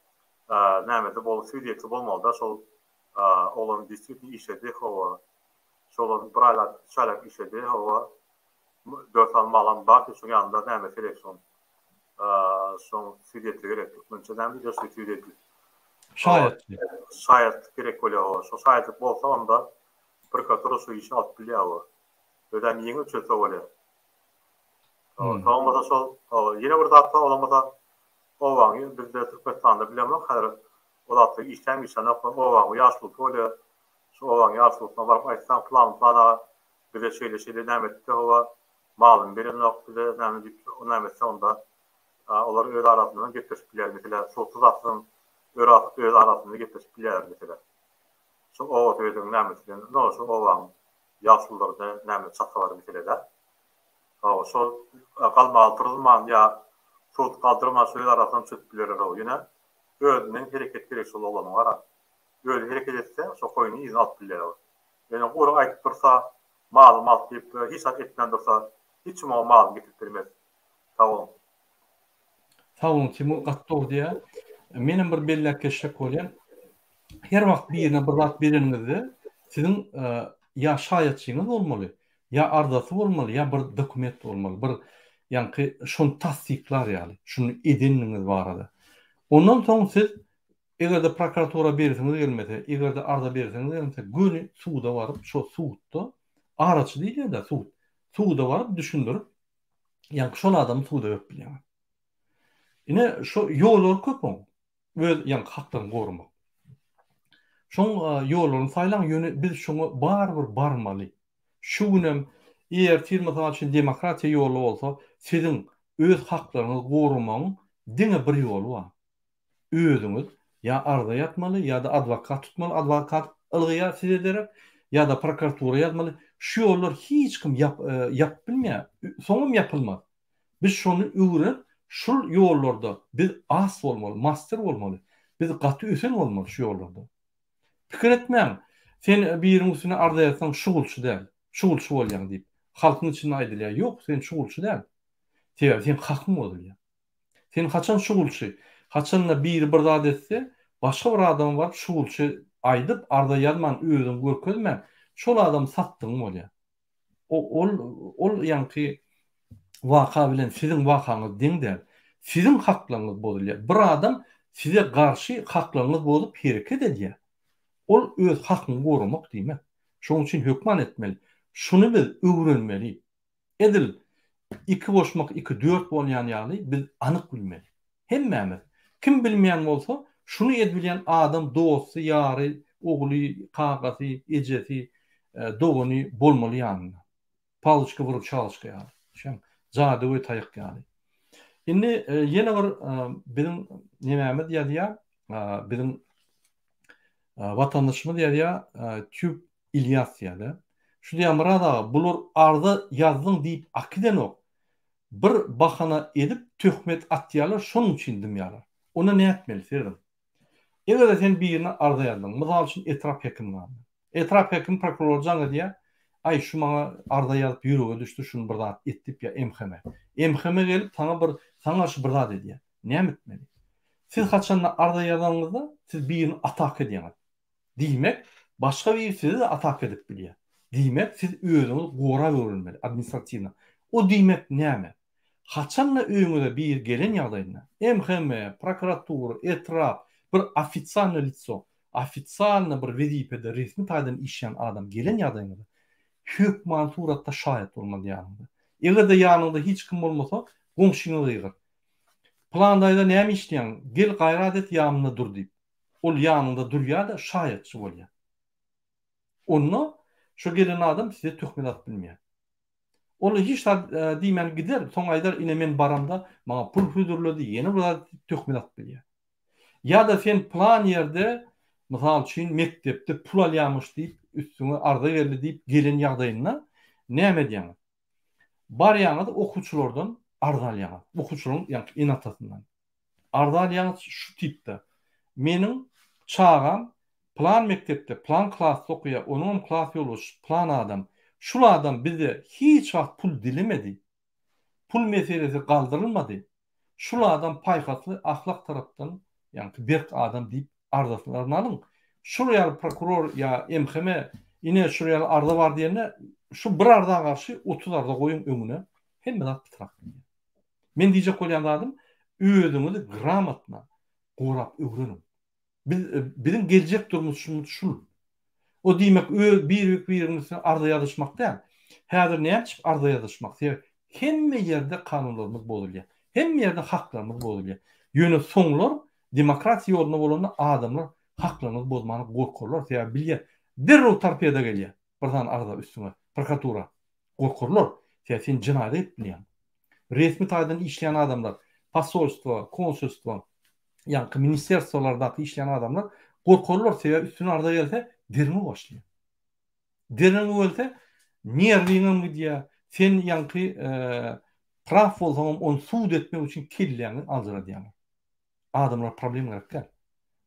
näme bol süýdeti bolmaly sol olan distrikti işledi hava sol braylar çalak işledi hava 4 almalan bar son yanında näme seleksiyon son süýdeti gerek öňçeden bir süýdeti şayet gerek bolýar so şayet bolsa onda prokuratura şu işi alıp bilýär. Öden yeni çözse oluyor. Tamam da sol yine burada hatta olamada o var. Biz de Türkmenistan'da bilemiyorum. Hayır. O da işlem o var. Yaşlı oluyor. Şu o var. Yaşlılıktan var. Aysan plan bir de şeyle devam etti. O malum bir noktada devam edip o nemetse onda Olar öz arasından getirip biler. Mesela sotsuz aslın öz arasında getirip biler mesela. Şu o sözün nämetden, no şu owan ýaşullarda nämet çatsalar mesela da. Şu galmaltyrylman ya sot kaldırma söz arasından çöp biler o ýene. Özüniň hereket gerek bolany var. Öz hereket etse, şu koyunu izin alıp biler o. Yani guru aýdyp dursa, mal diýip hiç etmän dursa, hiç mal getirtirmez. Tamam. Sağolun Timur gattow diýe. Menem bir belläke şek bolýan. Her wagt birine bir zat bereniňizde siziň ya şaýatçyňyz bolmaly, ya ardasy bolmaly, ya bir dokument bolmaly. Bir ýani şonu tasdiklar ýaly. Şunu edeniniz barada. Ondan soň siz egerde prokuratura bersiňiz gelmese, egerde arda bersiňiz gelmese, göni suwda baryp şo suwda araçy diýilýär-de suwd. Suwda baryp düşündirip, ýani şol adamy suwda öp bilýär. Ine şo ýollar köpüň. Öz ýani hakdan gorumak. Şoň ýollaryny saýlan ýöne biz şoňa barbyr barmaly. Şu günem eger firma üçin demokratiýa ýolu bolsa, siziň öz haklaryňyzy gorumagyň diňe bir ýolu bar. Özüňiz ya arda ýatmaly, ya da adwokat tutmaly, adwokat ylgyýa siz ederek, ya da prokuratura ýazmaly. Şu ýollar hiç kim ýap bilmeýär. Soňam ýapylmaz. Biz şonu öwrenip, şol ýollarda biz as bolmaly, master bolmaly. Biz gaty ösen bolmaly şu ýollarda. Pikir etmeň. Sen biriň üstüne arda ýatsaň şugulçy däl. Şugulçy bolýan diýip. Halkyň içinde aýdylýar. Ýok, sen şugulçy däl. Sen hakyň bolýar. Sen haçan şugulçy, haçanla bir zat etse, başga bir adam bar şugulçy aýdyp arda ýazman özüň görkezmän, şol adam satdyň bolýar. Ol ýani waka bilen siziň wakaňyz diňdäl. Siziň haklaryňyz bolýar. Bir adam size garşy haklaryňyz bolup hereket edýär. Ol öz hakyny gorumak diýmek. Şoň üçin hökman etmeli. Şunu biz öwrenmeli. Edil 2 boşmak 2 4 bolýan ýaly biz anyk bilmeli. Hemmämiz. Kim bilmeýän bolsa, şunu edilýän adam dosty, ýary, ogly, kagasy, ejesi, dogany bolmaly ýanyna. Palyçka vurup çalyşka ýaly. Şeň jady we taýyk ýaly. Indi ýene bir biziň nämämiz ýa-da biziň vatandaşymyz ýa-da Tüp İlyas ýa-da. Şu diýen burada bular arda ýazdyň diýip akidenok bir bahana edip töhmet atýarlar, şonuň üçin dimýarlar. Ona ne etmeli serdim? Eger sen birine arda ýazdyň, mysal üçin etrap hekim bar. Etrap hekim prokuror jaňa diýär, ay şu maňa arda ýazyp ýürege düşdi, şunu bir zat etdip ýa MHM. MHM gelip sana şu bir zat edýär. Näme etmeli? Siz haçan arda ýazanyňyzda siz birini atak edýäňiz. Diýmek, başga bir sizi de atak edip bilýär. Diýmek, siz özüňiz gora görülmeli administratiwna. O diýmek näme? Haçanla öňüňize bir gelen ýagdaýynda MHM, prokuratura, etrap, bir ofitsialny litso, ofitsialny bir wezipede resmi taýdan işleýän adam gelen ýagdaýynda hökman suratda şahyt bolmaly ýanynda. Egerde ýanynda hiç kim bolmasa, goňşuňyz ýygyr. Plandaýda näme işleýän? Gel gaýrat et ýanynda dur diýip. Ol ýanynda durýar da şahytçy bolýar. Onu şu gelen adam size töhmet at bilmeýär. Ol hiç diýmän gider, soň aýdar ine men baramda maňa pul hüzürledi, ýene bir töhmet at bilýär. Ya da sen plan ýerde, mysal üçin mektepde pul alýarmyş diýip, üstüňe arda geldi diýip gelen ýagdaýynda näme diýäň? Barýaňyz okuwçylardan arda alýar. Okuwçylaryň ýani inatasyndan. Arda alýar şu tipde. Meniň çağam plan mektepde, plan klasda okuýar, onuň klas ýoldaşy plan adam. Şul adam bize hiç wagt pul dilemedi. Pul meselesi galdyrylmady. Şul adam paýhasly ahlak tarapdan, ýani berk adam diýip ardasylaryny alyň. Şol ýaly prokuror ýa MHM ine şu ýaly arda bar diýende, şu bir arda garşy 30 arda goýun öňüne hemme zat bitrak. Men diýjek bolýan adam özüňizi gramatna gorap öwrenin. Bizim gelecek durumumuz şu. O diýmek bir-birimize arda ýazyşmak däl. Häzir näme çık arda ýazyşmak? Hemme ýerde kanunlarymyz bolýar. Hemme ýerde haklarymyz bolýar. Ýöne soňlar demokratiýa ýoluna bolanda adamlar haklaryny bozmany gorkarlar. Sebäbi bilýär. Derrew tarpeda gelýär. Birden arda üstüne prokuratura gorkarlar. Sen jinayet etdiň. Resmi taýdan işleýän adamlar pasolstvo, konsulstvo, yani ministerstvolardaki işleyen adamlar korkulur sebep üstüne arda gelse derine başlıyor. Derine gelse niyerliğine gidiyor. Sen yankı traf olsam onu suud etmek için kellerini aldıra diyorlar. Adamlar problem gerek gel.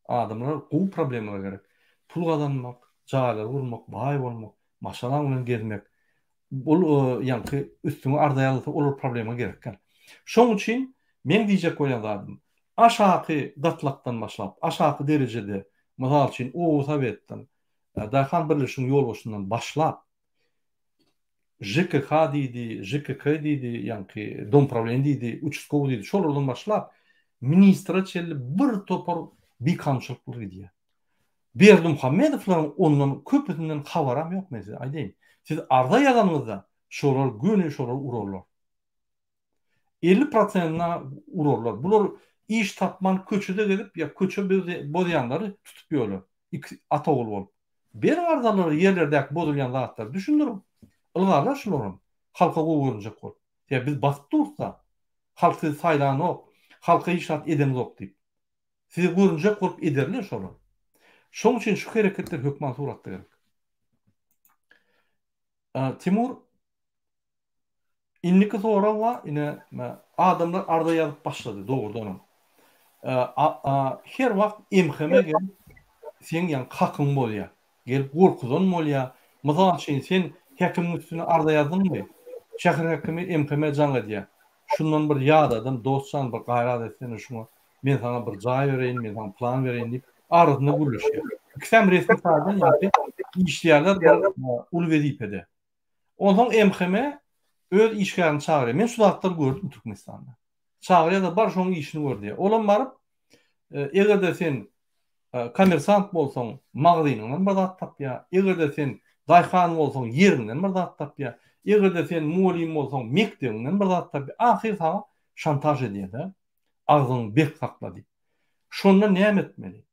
Adamlar kovu problemine gerek. Pul kazanmak, cağalar vurmak, bay olmak, maşalan gezmek. Bol yankı üstüne ardaya alsa olur probleme gerek gel. Şoň üçin men diýjek bolýan aşağı gatlaktan başlap, aşağı derecede, mysal üçin o Sowetden, Daýhan birleşigiň ýolbaşyndan başlap, JKK diýdi, JKK diýdi, ýa-ni dom problem diýdi, uçskow diýdi, şolardan başlap ministra çelli bir topar bikamçylyklar diýdi. Berdimuhammedowlaryň ondan köpünden habaram ýok mesela. Aýdyn. Siz arda ýazanyňyzda şolar göni şolar urarlar. 50%'na urarlar. Bular iş tapman köçüde gelip ya köçü bolýanlary tutup ýöler. Ata oğul bolup. Bir ardalary ýerlerdäki bozulýan zatlar düşündirin. Ilgarlar şolaryň halka gowurunjak bol. Ya biz basyp dursa halky saýlanyp, halka işat edemizok diýip. Sizi gowurunjak bolup ederler şolar. Şoň üçin şu hereketler hökman suratda gerek. Timur inniki sonra wa ine adamlar arda ýazyp başlady dogrudan. Her wagt emheme gel sen ýa hakyň bolýa. Gelip gorkuzan bolýa. Mysal üçin sen häkimiň üstüne arda ýazdyňmy? Şäher häkimi emheme jaňa diýär. Şundan bir ýadadan dostçan bir gaýrat etsen şuňa men sana bir jaý bereýin, men sana plan bereýin diýip ardyna gurulýar. Ikisem resmi saýdan ýa-ni işleýärler ul wezipede. Ondan emheme öz işgärini çağırýar. Men şu zatlar gördüm Türkmenistanda. Çağırýar da bar şoň işini gördi. Olan baryp egerde sen kommersant bolsaň magzynyňdan bir zat tapýar. Egerde sen daýhan bolsaň ýerinden bir zat tapýar. Egerde sen mulim bolsaň mekdebinden bir zat tapýar. Ahir sana şantaj edýär. Agzyň bek sakla diýip. Şonda näme etmeli?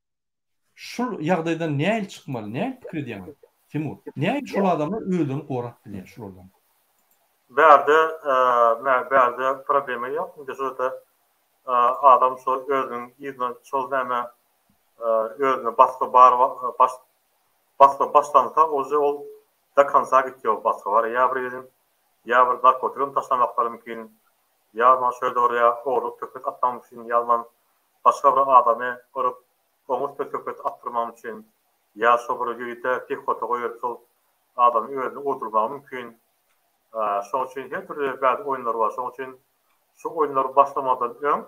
Şu ýagdaýdan näme çykmaly? Näme pikir edýär? Timur, näme şol adamlar öldürüp gorak bilýär şoldan? Berde problemi ýok. Mesela adam şol özüň ýygyny şol näme özüne başlansa ol da kansa gitýär başga var. Ya bir narkotikum taşlamaklary mümkin. Ya şöyle oraya orup töküp atmak için ýalman başga bir adamy orup omuz töküp attırmak için ya şoförü ýigite pehkota goýup şol adamy özüne oturmak mümkin. Şoň üçin her türlü bäzi oýunlar bar. Şoň üçin şu oýunlary başlamadan öň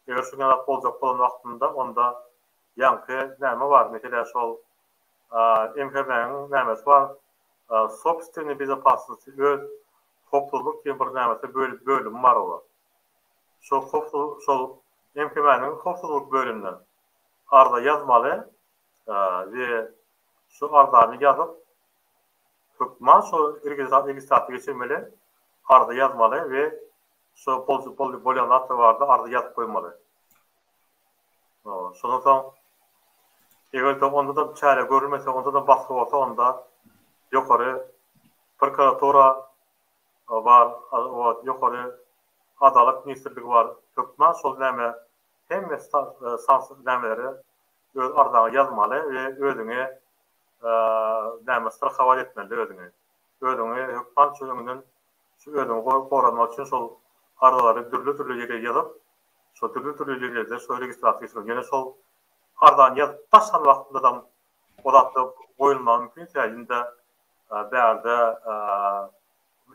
eger şu ýaly boljak bolan wagtynda onda ýanky näme bar? Mesela şol MHB'nin nämesi bar? Собственный безопасность öz topluluk diye bir nämesi bölüm bar o. Şol MHB'nin topluluk bölümünden arda yazmaly we şu ardany ýazyp hükman şu registrasyon geçirmeli, arda yazmalı ve şu bolyanlar da vardı, arda yazıp koymalı. Sonradan eğer de onda da çare görülmese, onda da baskı olsa, onda yukarı prokuratura var, yukarı adalet ministerliği var. Hükman şu näme hem sansız nämeleri öz ardana yazmalı ve özüne näme hawal etmeli özüne. Özüne hükman çözümünden şu özüne korumak için şol ardalary türlü ýerge ýazyp, şu türlü ýerlerde şu registrasiýa ýene şol ardan ýazyp başlan wagtynda da odatda goýulmagy mümkin. Ýa-ni bärde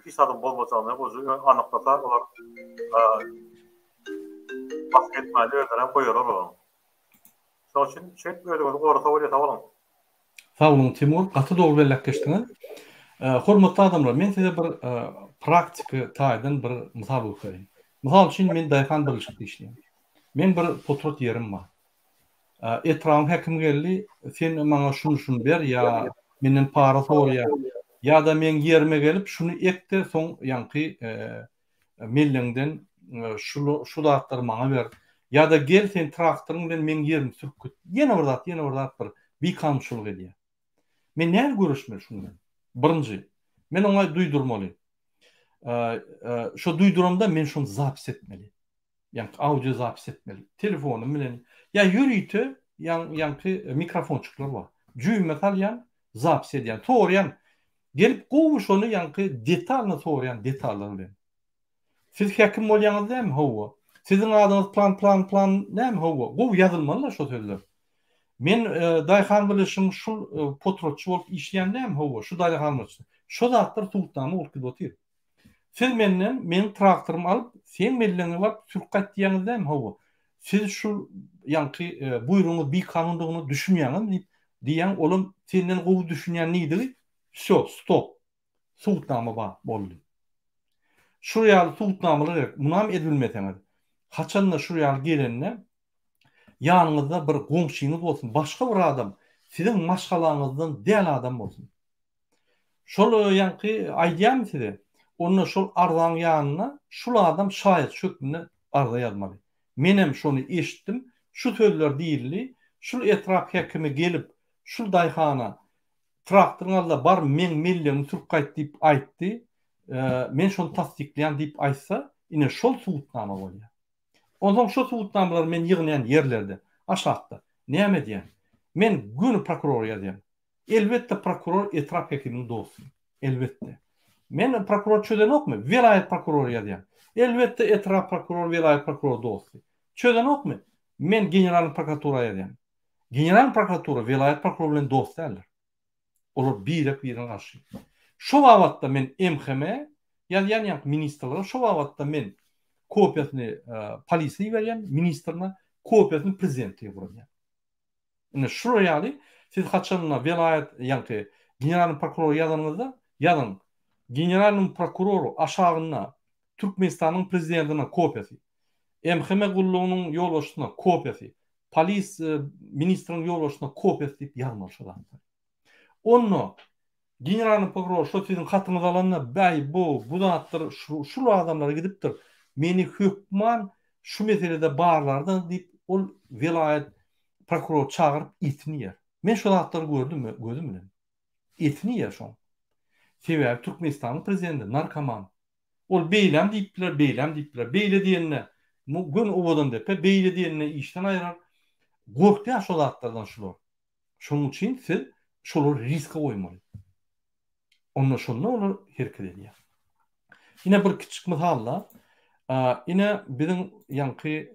hiç adam bolmasagyny özü anyklasa olar basketmeli özüne goýarlar. Şoň üçin çek özüňizi gorata bolýar. Sağ olun Timur, katı doğru belirtmiştiniz. Hormatly adamlar, men size bir praktiki taýdan bir misal okuyayım. Misal için men Daýhan birleşikde işleýän. Men bir potrot yerim var. Etrafym häkim geldi, sen maňa şunu ber ya menden para soraýar. Ya da men yerime gelip şunu ekde soň ýanky mellengden şu zatları maňa ber. Ya da gel sen traktoryň bilen men yerimi sürüp git. Ýene bir zat bir kamçylyk edýär. Men näme görüşmeli şundan? Birinji, men oňa duýdurmaly. Şu duýdurumda men şunu zapis etmeli. Yani audio zapis etmeli. Telefonum bilen ya yürüytü yankı mikrofonçuklar var. Cüymetal yan zapis ediyen. Toğrayan gelip qovuş onu yankı detalını toğrayan detalını bilen. Siz hekim bolýaňyz näme hawa? Sizin adyňyz plan näme hawa? Bu yazılmaly şo sözler. Men daýhan bilişim şu potrotçu bolup işleýän näme hawa? Şu daýhan bilişim. Şo zatlar tuğutnamy bolup gidiyor. Siz menden men traktorumy alıp sen melleni bak sürkat diýäňiz näme hawa? Siz şu yankı buyruğuny bir kanundygyny düşünýäňiz diýen olum senden gowy düşünýän nidi? Şo stop. Tuğutnamy boldy. Şuraya tutnamalar munam edilmetemedi. Haçanla şuraya gelenine yanınızda bir gomşinuz olsun, başka bir adam, sizin maşgalanızdan değil adam olsun. Şol yankı aýdýam size, onu şol ardan yanına, şol adam şayet şöklüne arda yazmalı. Menem şonu eşitdim, şu sözler değilli, şol etraf hekimi gelip, şol daýhana, traktorun alda bar men milyon Türkayt deyip aýtdy, men şonu tasdikleyen deyip aýtsa, ine şol suwutnama bolýar. Ondan şol suwutnamalar men ýygnayan ýerlerde, aşağıda. Näme diýen? Men gün prokuror ýazýan. Elbetde prokuror etraf hekiminiň dosty. Elbetde. Men prokuror çödenokmy? Vilayet prokuror ýazýan. Elbetde etraf prokuror, vilayet prokuror dosty. Çödenokmy? Men general prokuratura ýazýan. General prokuratura vilayet prokuror bilen dost däldir. Olar birine garşy. Şo wagtda men MHM ýa-da ministrlere şo wagtda men kopiýasyny polisiýe berýän, ministrine kopiýasyny prezidentliğe berýän. Ine şo ýaly siz haçanla vilayet ýa-da general prokuror ýazanyňyzda ýazyn. General prokuroru aşagyna Türkmenistanyň prezidentine kopiýasy, MHM gullugynyň ýolbaşçysyna kopiýasy, polis ministriniň ýolbaşçysyna kopiýasy diýip ýazmaly şo zat. Onu general prokuror şo sizin hatyňyzy alanda bäý bu zatlar şu adamlara gidipdir. Meni hökman şu meselede barlardan diýip ol vilayet prokuror çağırıp etini yer. Men şu zatlary gördüm gözüm bilen. Etini yer şo. Sebäbi Türkmenistanyň prezidenti narkoman. Ol beýlem diýipdiler, beýle diýenne gün owadan depe beýle diýenne işden aýrar. Gorkdy şo zatlardan şular. Şonuň üçin siz şolar riske goýmaly. Onda şonda olar herket edýär. Ine bir kiçik misalla, ine bizim yankı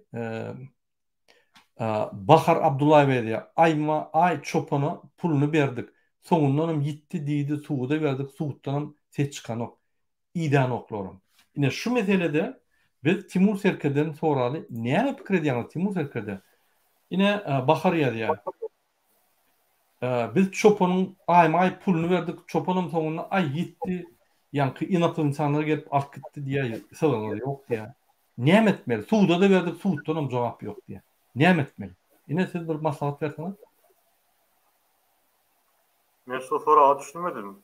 Bahar Abdullayev diýär, ayma ay çopana pulunu berdik. Soňundan gitti diýdi, suwda berdik, suwdan ses çykanok. İdan oklarym. Ine şu meselede biz Timur Serkerden soraly, näme pikir edýäňiz Timur Serkerde? Ine Bahar ýazýar. Biz çopanyň ay pulunu berdik, çopanyň soňuna ay gitti, yankı inatly insanlar gelip alyp gitdi diýär, sözler ýok diýär. Näme etmeli? Suwda da berdik, suwdan jogap ýok diýär. Näme etmeli? Ine siz bir maslahat berseňiz. Men şu soragy düşünmedim.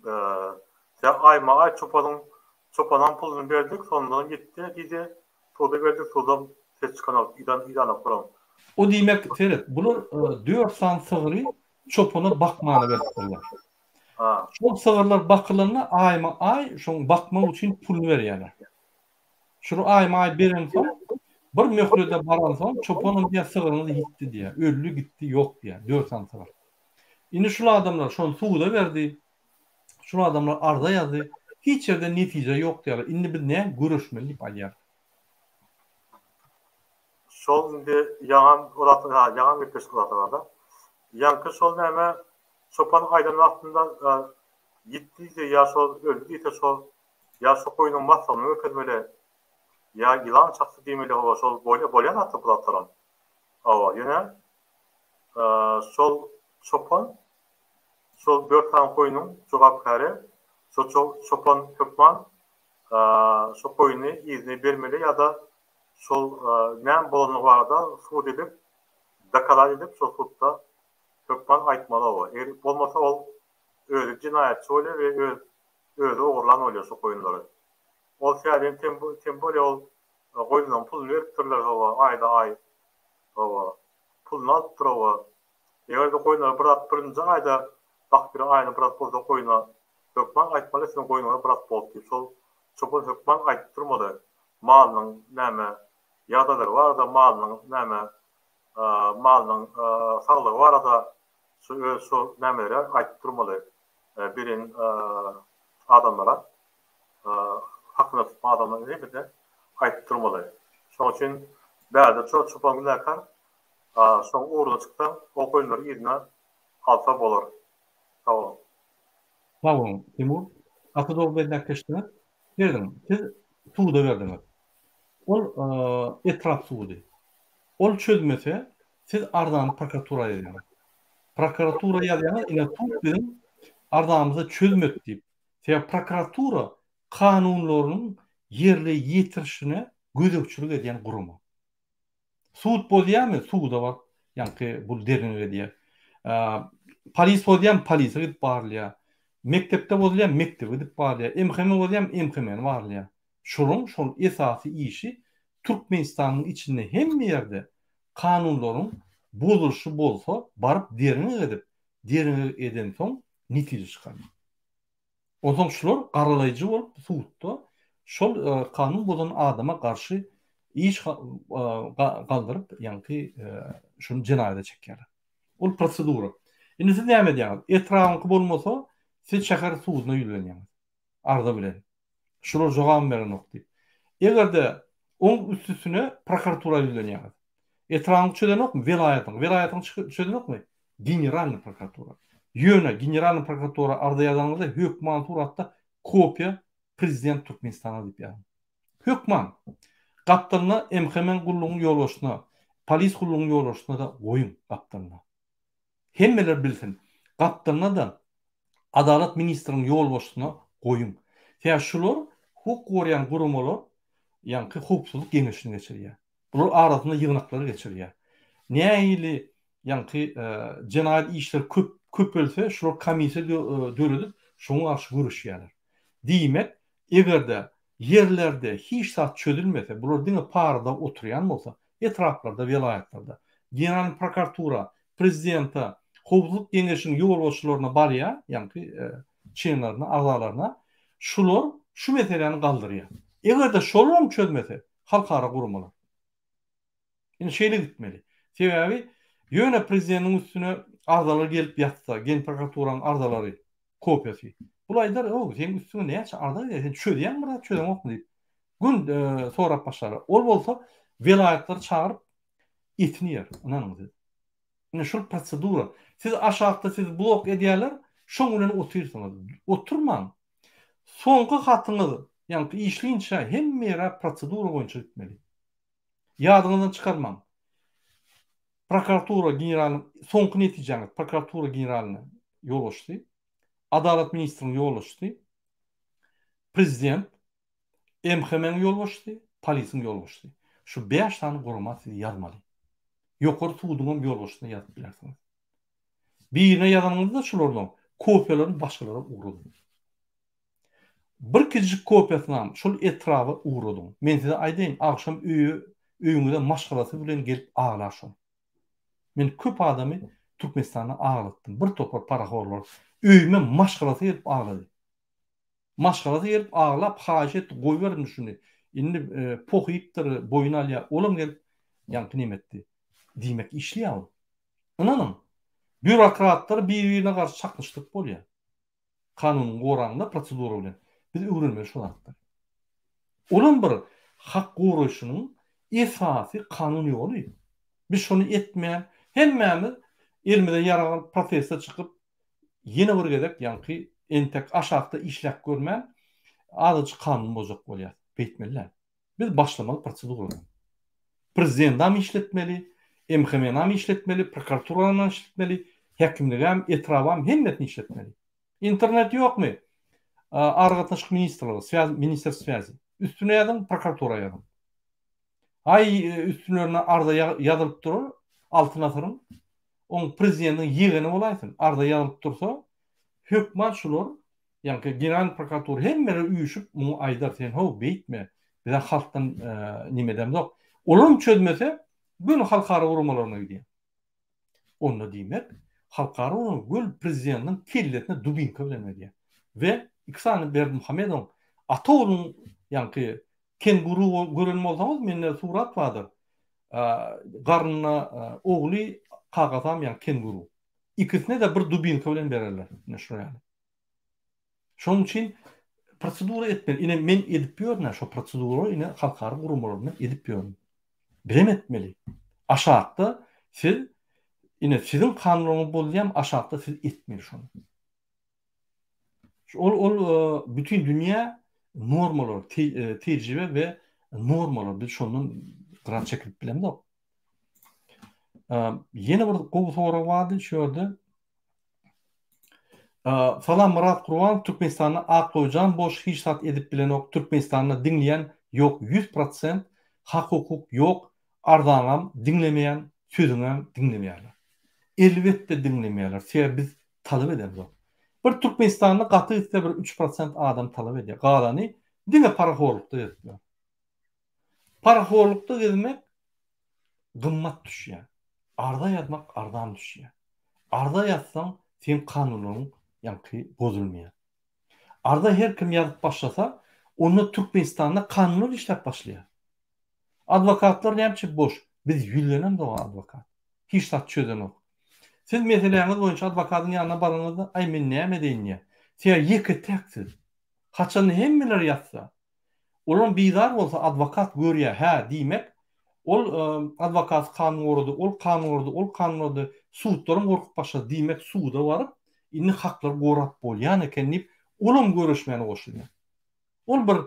Sen ay çopanyň pulunu berdik, sonundan gitti, diýdi, suwda berdik, suwdan ses çykanok, idan oklarym. O diýmek seret, bular 4 san sığırı çopana bakmana berdiler. Şol sığırlar bakılarına ay şoň bakmak üçin pul berýärler. Şuru ay beren soň bir möhrede baran soň çopanyň bir sığırını gitti diýär. Öllü gitti, ýok diýär. 4 san sığır. Indi şu adamlar şonu suwda berdi. Şu adamlar arda ýazdy. Hiç ýerde netije ýok diýär. Indi biz näme görüşmeli diýip aýdýar. Şol indi ýaňan bir teşkilatlarda. Yankı şol näme çopan aýdan wagtynda gitdi ya şol öldü ýa şol ya şu koýunyň masalyny ökürmeli. Ya ýylan çaksy diýmeli hawa şol bolýan atdy bulatlaram. Hawa ýene şol çopan şol 4 tan koýunyň jogapkary şol çopan hökman şu koýuny izni bermeli ýa-da şol näme bolanyny barada suwd edip dakala edip şol sutda hökman aýtmaly o. Eger bolmasa ol özü cinayetçi bolýar we özü ogurlan bolýar şu koýunlary. Ol şäherden tembolýar ol goýundan pul berip turlar hawa aýda ay hawa pulny alyp turawa. Eger de goýunlar birinji aýda bak bir aýyny bir bolsa goýuna hökman aýtmaly sen goýunlara bir boldy. Şol çopan hökman aýtyp turmady. Malyň näme ýagdaýlar var da malyň näme malyň saglygy var da şu nämelere aýtyp durmaly. Birin adamlara hakkında tutma adamlara ne de aýtyp durmaly. Şoň üçin bäde çok çopan günlerken soň uğurda çıktan o koyunları yerine alsa bolar. Tamam. Tamam Timur. Atıdol bednek keştine verdim. Siz suuda verdiniz. Ol etraf suudu. Ol çözmese siz ardan prokuratura ediniz. Prokuratura ýadyňyz ine tutup bilen ardamyza çözmek diýip. Şeýle prokuratura kanunlarynyň yerle ýetirişine gözükçülük edýän gurumy. Suud bolýarmy? Suuda bar. Ýani bu derine diýär. Polis bolýar, polis gidip barlýar. Mektepde bolýar, mektebe gidip barlýar. Emheme bolýar, emhemeni barlýar. Şol esasy işi Türkmenistanyň içinde hemme ýerde kanunlaryň bozuluşy bolsa barıp derine edip, derine eden soň netije çykar. Oňsoň şular garalayjy bolup suudda şol kanun bozan adama garşy iş galdyryp, ýani şunu jenaýete çekýär. Ol prosedura. Indi siz näme diýäňiz? Etragyňky bolmasa siz şäher suudyna ýülenýäňiz. Arda bilen. Şular jogam beren okdy. Egerde oň üstüsine prokuratura ýülenýäňiz. Etragyňky çödenokmy? Welaýatyň çödenokmy? Generalny prokuratura. Ýöne generalny prokuratura arda ýazanyňda hökman suratda kopya prezident Türkmenistana diýip ýazýar. Hökman gapdyryna emhemen gullugyň ýolbaşyna, polis gullugyň ýolbaşyna da goýun gapdyryna. Hemmeler bilsin. Gapdyryna da adalet ministriniň ýolbaşyna goýun. Şeýle şular hukuk gorýan gurumlar ýani hukukçylyk geňeşini geçirýär. Bular arasynda ýygnaklary geçirýär. Näýili ýani jenaýat işleri köp bolsa şular komissiýa döredip şoňa garşy görüşýärler. Diýmek, egerde yerlerde hiç zat çözülmese, bular diňe parada oturýan bolsa, etraflarda, welaýatlarda, general prokuratura, prezidenta, hukuk geňeşiniň ýolbaşçylaryna barýar, ýani çynlaryna, agalaryna, şular şu meseleni galdyrýar. Egerde şolar çözmese, halkara gurumlar. Indi şeýle gitmeli. Sebebi ýöne prezidentiň üstüne ardalar gelip ýatsa, gen prokuraturaň ardalary kopýasy. Bulaýdar, sen üstüne näçe arda sen çödýän bir çödeňokmy diýip. Gün sorap başlar. Ol bolsa welaýatlary çağırıp etiniýär. Ananyňyz. Indi şu prosedura. Siz aşağıda siz blok edýärler, şoň bilen oturýarsyňyz. Oturman. Soňky hatyňyz, ýani işliňçe hemme ýere prosedura boýunça gitmeli. Ýadyňyzdan çykarmaň. Prokuratura generalyny soňky netijeňiz prokuratura generalyny ýolbaşdy. Adalet ministriniň ýolbaşdy. Prezident emhemen ýolbaşdy, polisiň ýolbaşdy. Şu 5 tane guruma siz ýazmaly. Ýokary suudyň ýolbaşyna ýazyp bilersiňiz. Birine ýazanyňyzda şulardan kopýalaryny başgalara ugrudun. Bir kicik kopýasyny şol etrafy ugrudun. Men size aýdaýyn, akşam öýüňizde maşgalasy bilen gelip ağlaşyň. Men köp adamy Türkmenistana ağlatdym. Bir topar paraxorlar öýüme maşgalasy gelip ağlady. Maşgalasy gelip ağlap haşet goýberdim şunu. Indi pohypdyr, boyun alýar. Olam gelip ýani nimetdi. Diýmek işliýär. Ananyň bürokratlar bir-birine garşy çaklaşdyk bolýar. Kanunyň goraňynda prosedura bilen. Biz öwrenmeli şu hakda. Olan bir hak goraşynyň esasy kanun ýoly. Biz şonu etmeýän hemmemiz elmide yaragan professor çıkıp yine bir gedek ýani entek aşağıda işlek görmän adyjy kanun bozak bolýar. Beýtmeliler. Biz başlamaly prosedura. Prezident hem işletmeli, emhemen hem işletmeli, prokuratura hem işletmeli, hekimlik hem etrafam hemmetini işletmeli. İnternet ýokmy? Argatnaşyk ministrligi, minister связи. Üstüne ýazyn, prokuratura ýazyn. Ay üstünlerine arda ýazylyp durur, altyna sırın. On prezidentiň ýegini bolaýsyn. Arda ýazylyp dursa, hökman şular, ýani general prokuratura hemmeleri üýüşüp, muňa aýdar sen ho beýtme. Bize halkdan nimeden yok. Olum çözmese, gün halkara urumalaryna gidýär. Onda diýmek, halkara urum gül prezidentiň kelletine dubinka bilen edýär. Ve İksan Berdimuhammedoň Atowluň ýani kenguru görünme olsanız mende surat vardır. Garnına oğlu kagazam yani kenguru. İkisine de bir dubinka bilen bererler. Şu yani. Şoň üçin prosedura etmeli. Ine men edip ýörnä şo prosedurany ine halkary gurumlaryna edip ýörnä. Birem etmeli. Aşağıda siz ine sizin kanunuňyz bolýan aşağıda siz etmeli şonu. Ol bütün dünya normalar, tecrübe ve normalar biz şondan gran çekip bilemdi. Yine bir gowy soru vardı şöyle. Salam Murat Kurban, Türkmenistan'a aklojan boş hiç tat edip bilen ok, Türkmenistan'a dinleyen yok, 100% hak hukuk yok, ardanam dinlemeyen, sözüne dinlemeyenler. Elbette dinlemeyenler. Sebebi biz talep ederiz o. Bir Türkmenistan'da katı ise bir 3% adam talep ediyor. Galanı dine paraholukta etmiyor. Paraholukta demek gımmat düşüyor. Arda yazmak ardan düşüyor. Arda yazsan sen kanunun yankı bozulmuyor. Arda her kim yazıp başlasa onu Türkmenistan'da kanun işlep başlıyor. Advokatlar ne yapacak boş. Biz yüllenen de o advokat. Hiç tat çözen o. Siz meseleniz boyunca advokatın yanına baranızda ay men näme deýin. Siz ýeki täksiz. Haçan hemmeler ýatsa. Olan bizar bolsa advokat görýär, ha diýmek. Ol advokat kanun urdy, ol kanun urdy. Suwtlaryň gorkup başa diýmek suwda baryp, inni haklar gorap bolýan ekenip olam görüşmeni goşulýar. Ol bir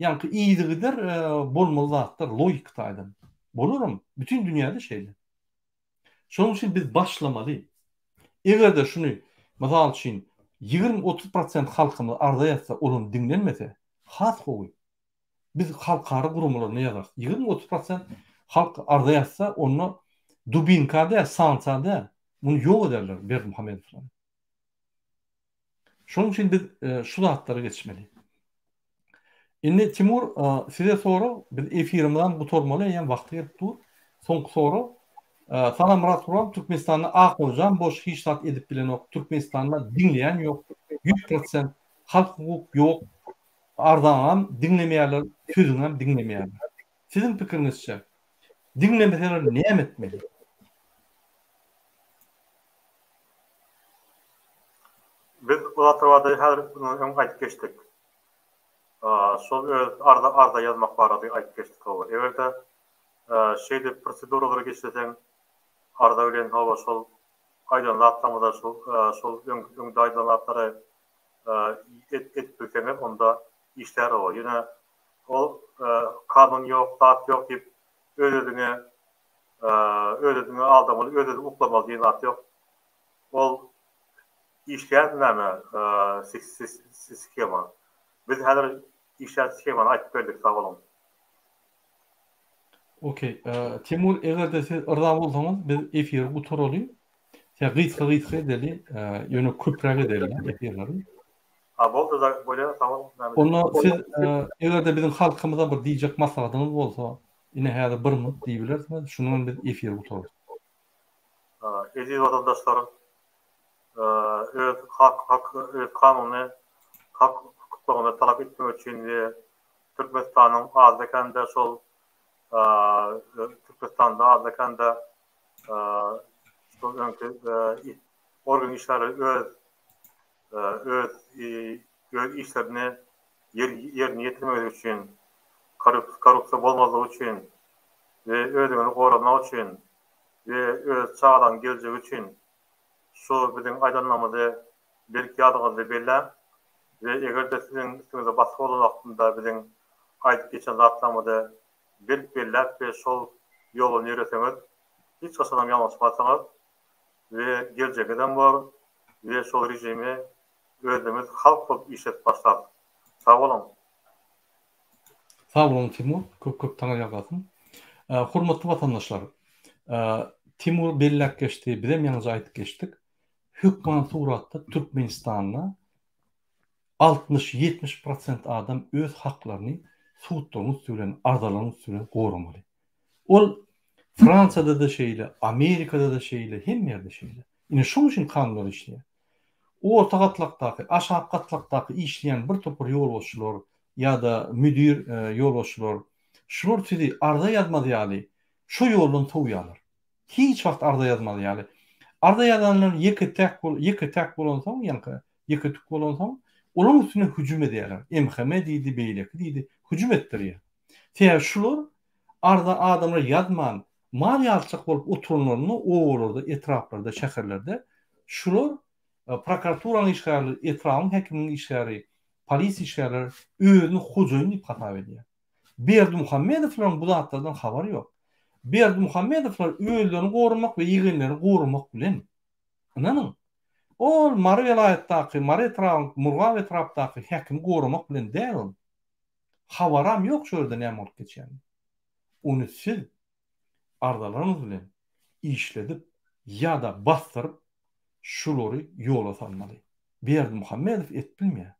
ýanky iýdigidir, bolmaly zatlar, logikda aýdym. Bolurum, bütün dünýäde şeýle. Şoň üçin biz başlamaly. Egerde şunu, mysal üçin 20-30% halkymyz arda ýatsa, olum dinlenmese, has gowy. Biz halkary gurumlaryna ýazar. 20-30% halk arda ýatsa, onu dubinkada, sansada, bunu ýok ederler Bermuhamedov falan. Şoň üçin biz şu zatlara geçmeli. Indi Timur, size soru, biz efirimizden bu tormaly ýa wagty ýetdi. Soňky soru, Salam Murat Kurban, Türkmenistan'da aklojan boş hiç tat edip bilen ok, Türkmenistan'da dinleyen yok, 100% halk hukuk yok, ardanam dinlemeýärler, sözüňem dinlemeýärler. Sizin pikirinizçe dinlemeseler näme etmeli? Biz bu atrada her bunu aýdyp geçdik. Sol arda yazmak barady aýdyp geçdik o. Everde şeyde proseduralara geçseden arda bilen hava sol aýdanlatmada sol öňde aýdanlatlary etip ötemek onda işler o. Ýene ol kanun ýok, tat ýok diýip ödediňe aldamaly, ödedi uklamaly diýen at ýok. Ol işler näme skema. Biz häzir işler skemany aýdyp berdik, sag bolun. Okey. Timur, egerde siz ırda bolsaňyz biz efir gutoraly. Sen gysga deli, ýöne köpräk edeli efirleri. Boldy da bolýar, tamam. Onu siz egerde bizim halkymyza bir diýjek maslahatyňyz bolsa, ine häzir bir minut diýip bilersiňiz, şunuň biz efir gutoraly. Eziz vatandaşlarym, öz kanuny hak hukuklaryny talap etmek üçin Türkmenistanyň azadykanda sol Türkmenistan'da azadykanda sol organ işleri öz işlerini yerine getirmek için, korrupsiya bolmazlygy için ve ödegini goramak için ve öz çağdan geljek için şu bizim aýdanlamady belki adyňyzdy bellän ve egerde sizin üstüňizde baskı bolanakda bizim aýdyp geçen zatlamady belläp ve şol ýoluny ýöreseňiz, hiç gaçan ýalňyşmasaňyz ve geljekden bar ve şol rejimi özümüz halk bolup işlet başlap. Sag bolun. Sag bolun Timur, köp taňa ýagasyn. Hormatly watandaşlar, Timur belläp geçdi, bizem ýalňyz aýdyp geçdik. Hükman suratda Türkmenistan'da 60-70% adam öz haklaryny suwtlaryň üstüne, ardalaryň üstüne goramaly. Ol Fransada da şeýle, Amerikada da şeýle, hem ýerde şeýle. Ine şoň üçin kanunlar işleýär. O orta gatlakdaky, aşağı gatlakdaky işleýän bir topur ýolbaşçylar, ya da müdür yolbaşçılar şular sizi arda yazmadı yani şu yoldan soğuyalar. Hiç vakt arda yazmadı yani. Arda yazanlar yıkı tek bolansam yani yıkı tük bolansam onun üstüne hücum ediyorlar. Emhame deydi, beyleki deydi. Hücum ettiriyor. Teğer şular arda adamlar yazman mal yalçak bolup oturunlarını o olurdu etraflarda, şəhərlərdə. Şular prokuraturanın işgari, etrafın həkiminin işgari, polis işgari özünü hucuyunu deyip hata ediyor. Berdi Muhammedovların bu zatlardan haberi yok. Berdi Muhammedovlar öýlerini gorumak ve ýygyňlaryny gorumak bilen. Inanın. Ol Mary vilayetdaki, Mary etrafı, Murgaw etrafdaki häkim gorumak bilen däl ol. Habaram yok şu ýerde näme bolup geçýän. Onu siz ardalarınız bilen işledip ya da bastırıp şulary ýola salmaly. Berdi Muhammedow etbilmeýär.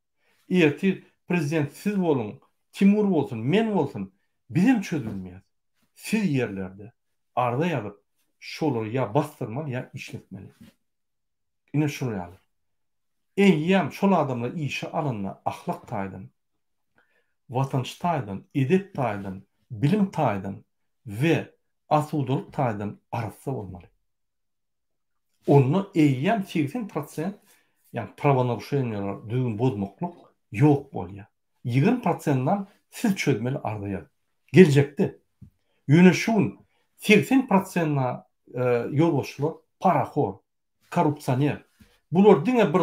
Ertir prezident siz bolun, Timur bolsun, men bolsun, bizim çözülmeýär. Siz yerlerde arda ýazyp şolary ya bastırmaly ya işletmeli. Ine şunu ýaly. Eýýäm şol adamlar işe alynna ahlak taýdan, watanç taýdan, edep taýdan, bilim taýdan we asuwduluk taýdan arassa bolmaly. Onu eýýäm 80% yani prawanaruşenler, düzgün bozmakluk yok bolýar. 20%'dan siz çözmeli arda ýazyp. Gelecekte yönüşün 80%'na yolbaşçılar paraxor, korrupsioner. Bular diňe bir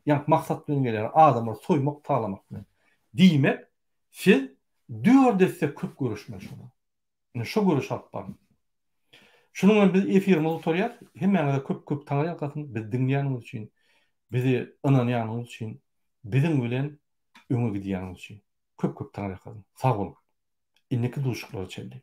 yani maksat bilen geler adamlar soymak, talamak bilen. Diýmek siz dördese köp görüşme şunu. Yani şu görüş atbar. Şunun bilen biz efirimizi oturýar, hemmäňe köp taňaýar gatyn biz dinleýänimiz üçin, bizi ynanýanymyz üçin, bizim bilen öňe gidýänimiz üçin köp taňaýar gatyn. Sag bolun. Inneki duşuklar çeldi.